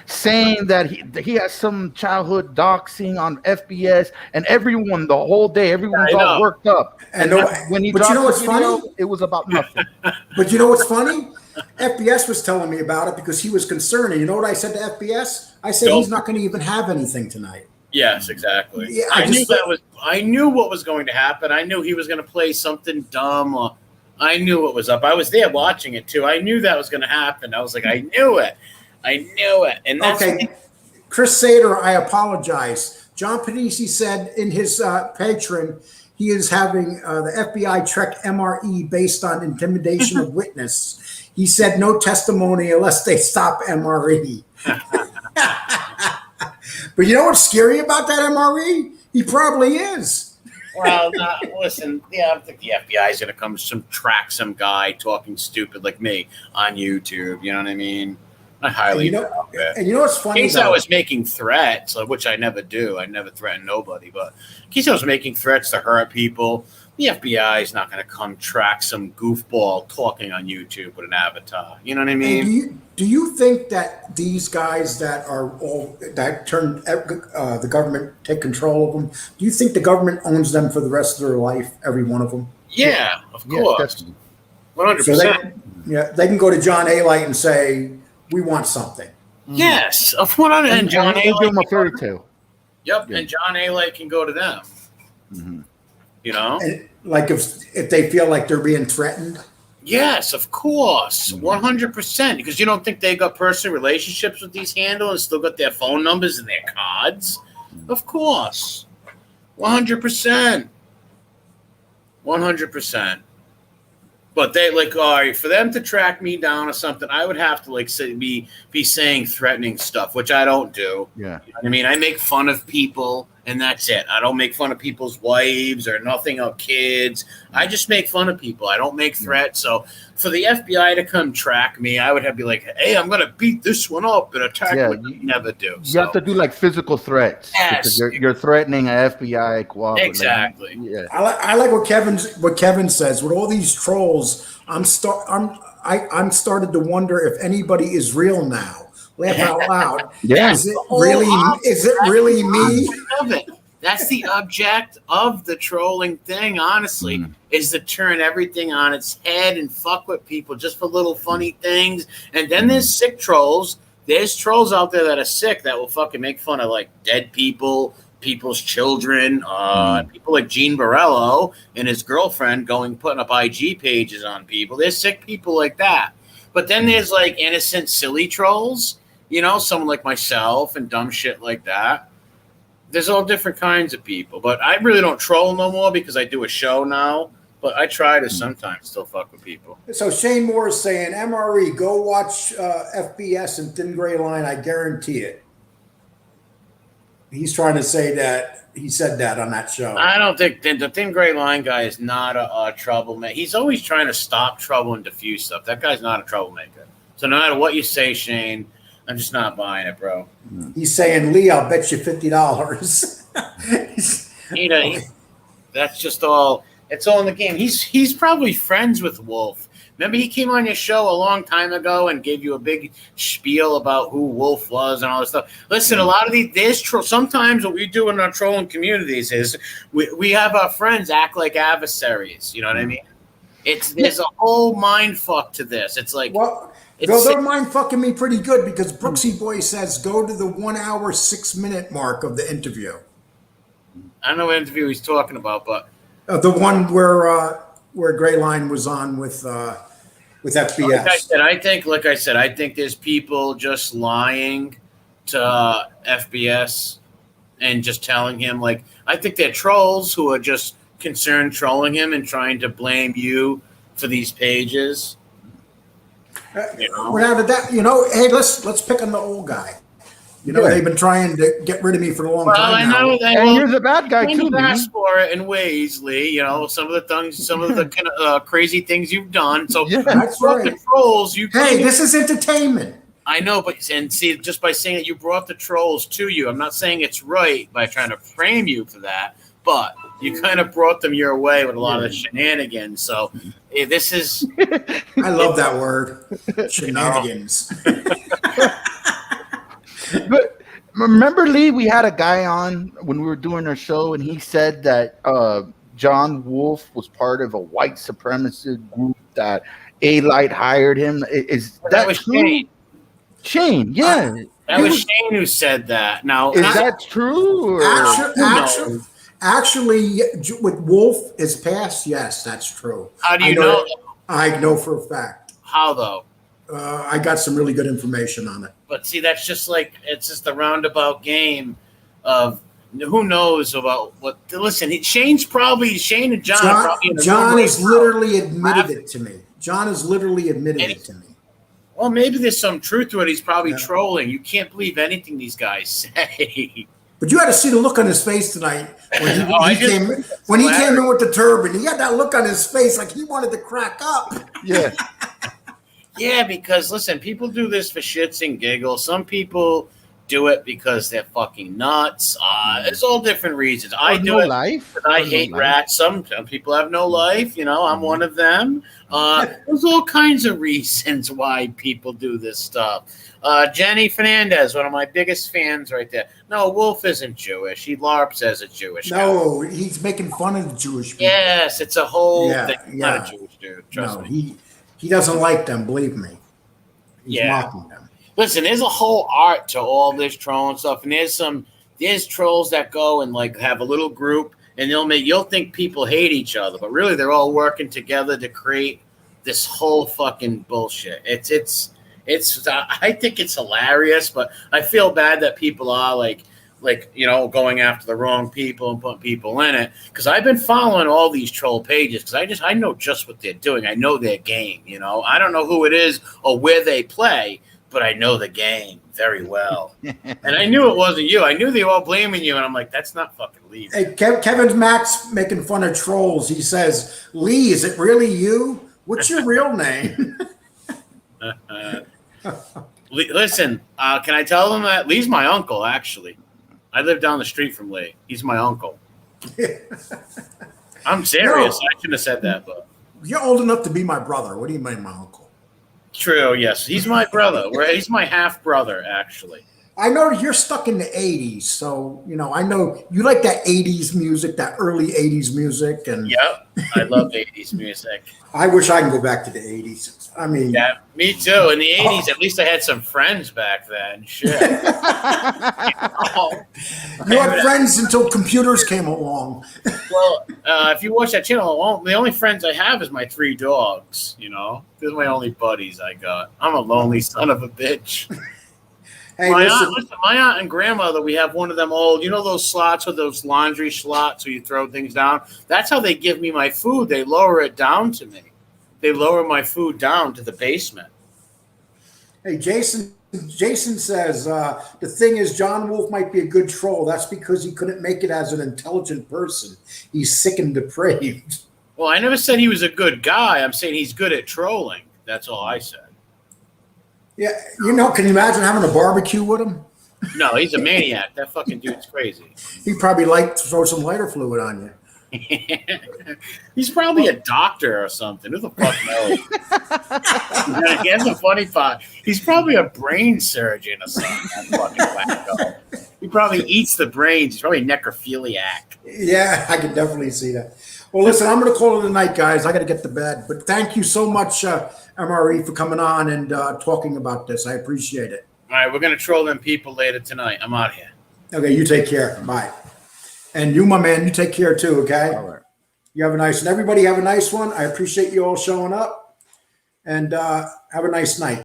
saying that he has some childhood doxing on FBS, and everyone the whole day, everyone's all worked up. And when he but you dropped know what's the video, funny? it was about nothing. But you know what's funny? FBS was telling me about it because he was concerned. And you know what I said to FBS? I said he's not going to even have anything tonight. Yes, exactly. Yeah, I knew what was going to happen. I knew he was going to play something dumb. Or I knew what was up. I was there watching it too. I knew that was going to happen. I was like, I knew it. And that's okay. Chris Sater, I apologize. John Panisi said in his Patreon, he is having the FBI check MRE based on intimidation of witness. He said no testimony unless they stop MRE. But you know what's scary about that MRE? He probably is. Well, listen, yeah, I don't think the FBI is going to come track some guy talking stupid like me on YouTube. You know what I mean? I highly doubt it. And you know what's funny? In case I was making threats, which I never do. I never threaten nobody. But in case I was making threats to hurt people, the FBI is not going to come track some goofball talking on YouTube with an avatar. You know what I mean? Do you think that these guys that turn the government take control of them? Do you think the government owns them for the rest of their life? Every one of them? Yeah, of course, 100%. So they can go to John A. Light and say, "We want something." Yes, of 100. And John A. Light give them a fairy tale. Yep, and John A. Light can go to them. Mm-hmm. You know, and like if they feel like they're being threatened. Yes, of course, 100%. Because you don't think they got personal relationships with these handles and still got their phone numbers and their cards? Of course, 100%, 100%. But they all right, for them to track me down or something, I would have to be saying threatening stuff, which I don't do. Yeah, you know what I mean, I make fun of people, and that's it. I don't make fun of people's wives or nothing of kids. I just make fun of people. I don't make threats. So for the FBI to come track me, I would have to be like, "Hey, I'm gonna beat this one up and attack." You never do. You have to do like physical threats. Yes, because you're threatening an FBI cooperative. Exactly. Yeah. I like what Kevin says. With all these trolls, I'm started to wonder if anybody is real now. Laugh out loud. Yeah. Is it really me? That's the object of the trolling thing, honestly, is to turn everything on its head and fuck with people just for little funny things. And then there's sick trolls. There's trolls out there that are sick that will fucking make fun of like dead people, people's children, people like Gene Borello and his girlfriend putting up IG pages on people. There's sick people like that. But then there's like innocent, silly trolls, you know, someone like myself and dumb shit like that. There's all different kinds of people, but I really don't troll no more because I do a show now. But I try to sometimes still fuck with people. So Shane Moore is saying, MRE, go watch FBS and Thin Gray Line. I guarantee it. He's trying to say that he said that on that show. I don't think the Thin Gray Line guy is not a troublemaker. He's always trying to stop trouble and diffuse stuff. That guy's not a troublemaker. So no matter what you say, Shane, I'm just not buying it, bro. He's saying, Lee, I'll bet you $50. That's just all. It's all in the game. He's probably friends with Wolf. Remember, he came on your show a long time ago and gave you a big spiel about who Wolf was and all this stuff. Listen, a lot of sometimes what we do in our trolling communities is we have our friends act like adversaries. You know what I mean? There's a whole mind fuck to this. It's like, they're mind fucking me pretty good because Brooksy Boy says go to the 1 hour 6 minute mark of the interview. I don't know what interview he's talking about, but the one where Gray Line was on with FBS. Like I said, I think there's people just lying to FBS and just telling him, like, I think they're trolls who are just concerned trolling him and trying to blame you for these pages. Without a doubt, hey, let's pick on the old guy. They've been trying to get rid of me for a long time. I know that. And you're the bad guy too. Asked for it in ways, Lee. Some of the things, some of the kind of crazy things you've done. So that's right. The trolls. This is entertainment. I know, but just by saying that you brought the trolls to you, I'm not saying it's right by trying to frame you for that, but you kind of brought them your way with a lot of the shenanigans. So this is. I love that word, shenanigans. But remember, Lee, we had a guy on when we were doing our show, and he said that John Wolf was part of a white supremacist group that A-Light hired him. Is that was true? Shane. Shane, yeah. That was Shane who said that. Now, is that true? Or? Actually, with Wolf is past. Yes, that's true. How do you know? I know for a fact. How though? I got some really good information on it. But see, that's just like it's just a roundabout game of who knows about what. Listen, Shane and John. John has literally admitted it to me. John has literally admitted it to me. Well, maybe there's some truth to it. He's probably trolling. You can't believe anything these guys say. But you had to see the look on his face tonight when he came in with the turban. He had that look on his face like he wanted to crack up. Yeah. Yeah, because listen, people do this for shits and giggles. Some people do it because they're fucking nuts. It's all different reasons. I do it because I hate rats. Some people have no life. You know, I'm one of them. There's all kinds of reasons why people do this stuff. Jenny Fernandez, one of my biggest fans right there. No, Wolf isn't Jewish. He LARPs as a Jewish guy. He's making fun of the Jewish people. Yes, it's a whole thing. He's not a Jewish dude. Trust me. He doesn't like them, believe me. He's mocking them. Listen, there's a whole art to all this trolling stuff, and there's trolls that go and like have a little group, and you'll think people hate each other, but really they're all working together to create this whole fucking bullshit. It's I think it's hilarious, but I feel bad that people are like going after the wrong people and putting people in it. Because I've been following all these troll pages because I know just what they're doing. I know their game. I don't know who it is or where they play, but I know the game very well. And I knew it wasn't you. I knew they were all blaming you, and I'm like, that's not fucking Lee. Hey, Kevin Max making fun of trolls. He says, Lee, is it really you? What's your real name? Listen, can I tell them that Lee's my uncle, actually. I live down the street from Lee. He's my uncle. I'm serious. I shouldn't have said that, but you're old enough to be my brother. What do you mean, my uncle? True, yes. He's my brother. He's my half brother, actually. I know you're stuck in the 80s, so I know you like that 80s music, that early 80s music, and yep, I love 80s music. I wish I can go back to the 80s. I mean, yeah, me too. In the 80s, at least I had some friends back then. Shit. You had friends until computers came along. Well, if you watch that channel, the only friends I have is my 3 dogs. They're my only buddies I got. I'm a lonely son of a bitch. Hey, my aunt and grandmother, we have one of them old, those slots with those laundry slots where you throw things down? That's how they give me my food. They lower it down to me. They lower my food down to the basement. Hey, Jason says, the thing is, John Wolf might be a good troll. That's because he couldn't make it as an intelligent person. He's sick and depraved. Well, I never said he was a good guy. I'm saying he's good at trolling. That's all I said. Yeah, can you imagine having a barbecue with him? No, he's a maniac. That fucking dude's crazy. He probably liked to throw some lighter fluid on you. He's probably a doctor or something. Who the fuck knows? That's a funny part. He's probably a brain surgeon or something. That fucking wacko. He probably eats the brains. He's probably a necrophiliac. Yeah, I can definitely see that. Well, listen, I'm going to call it a night, guys. I got to get to bed. But thank you so much, MRE, for coming on and talking about this. I appreciate it. All right, we're going to troll them people later tonight. I'm out of here. Okay, you take care. Bye. And you, my man, you take care too, okay? All right. You have a nice one. Everybody have a nice one. I appreciate you all showing up. And have a nice night.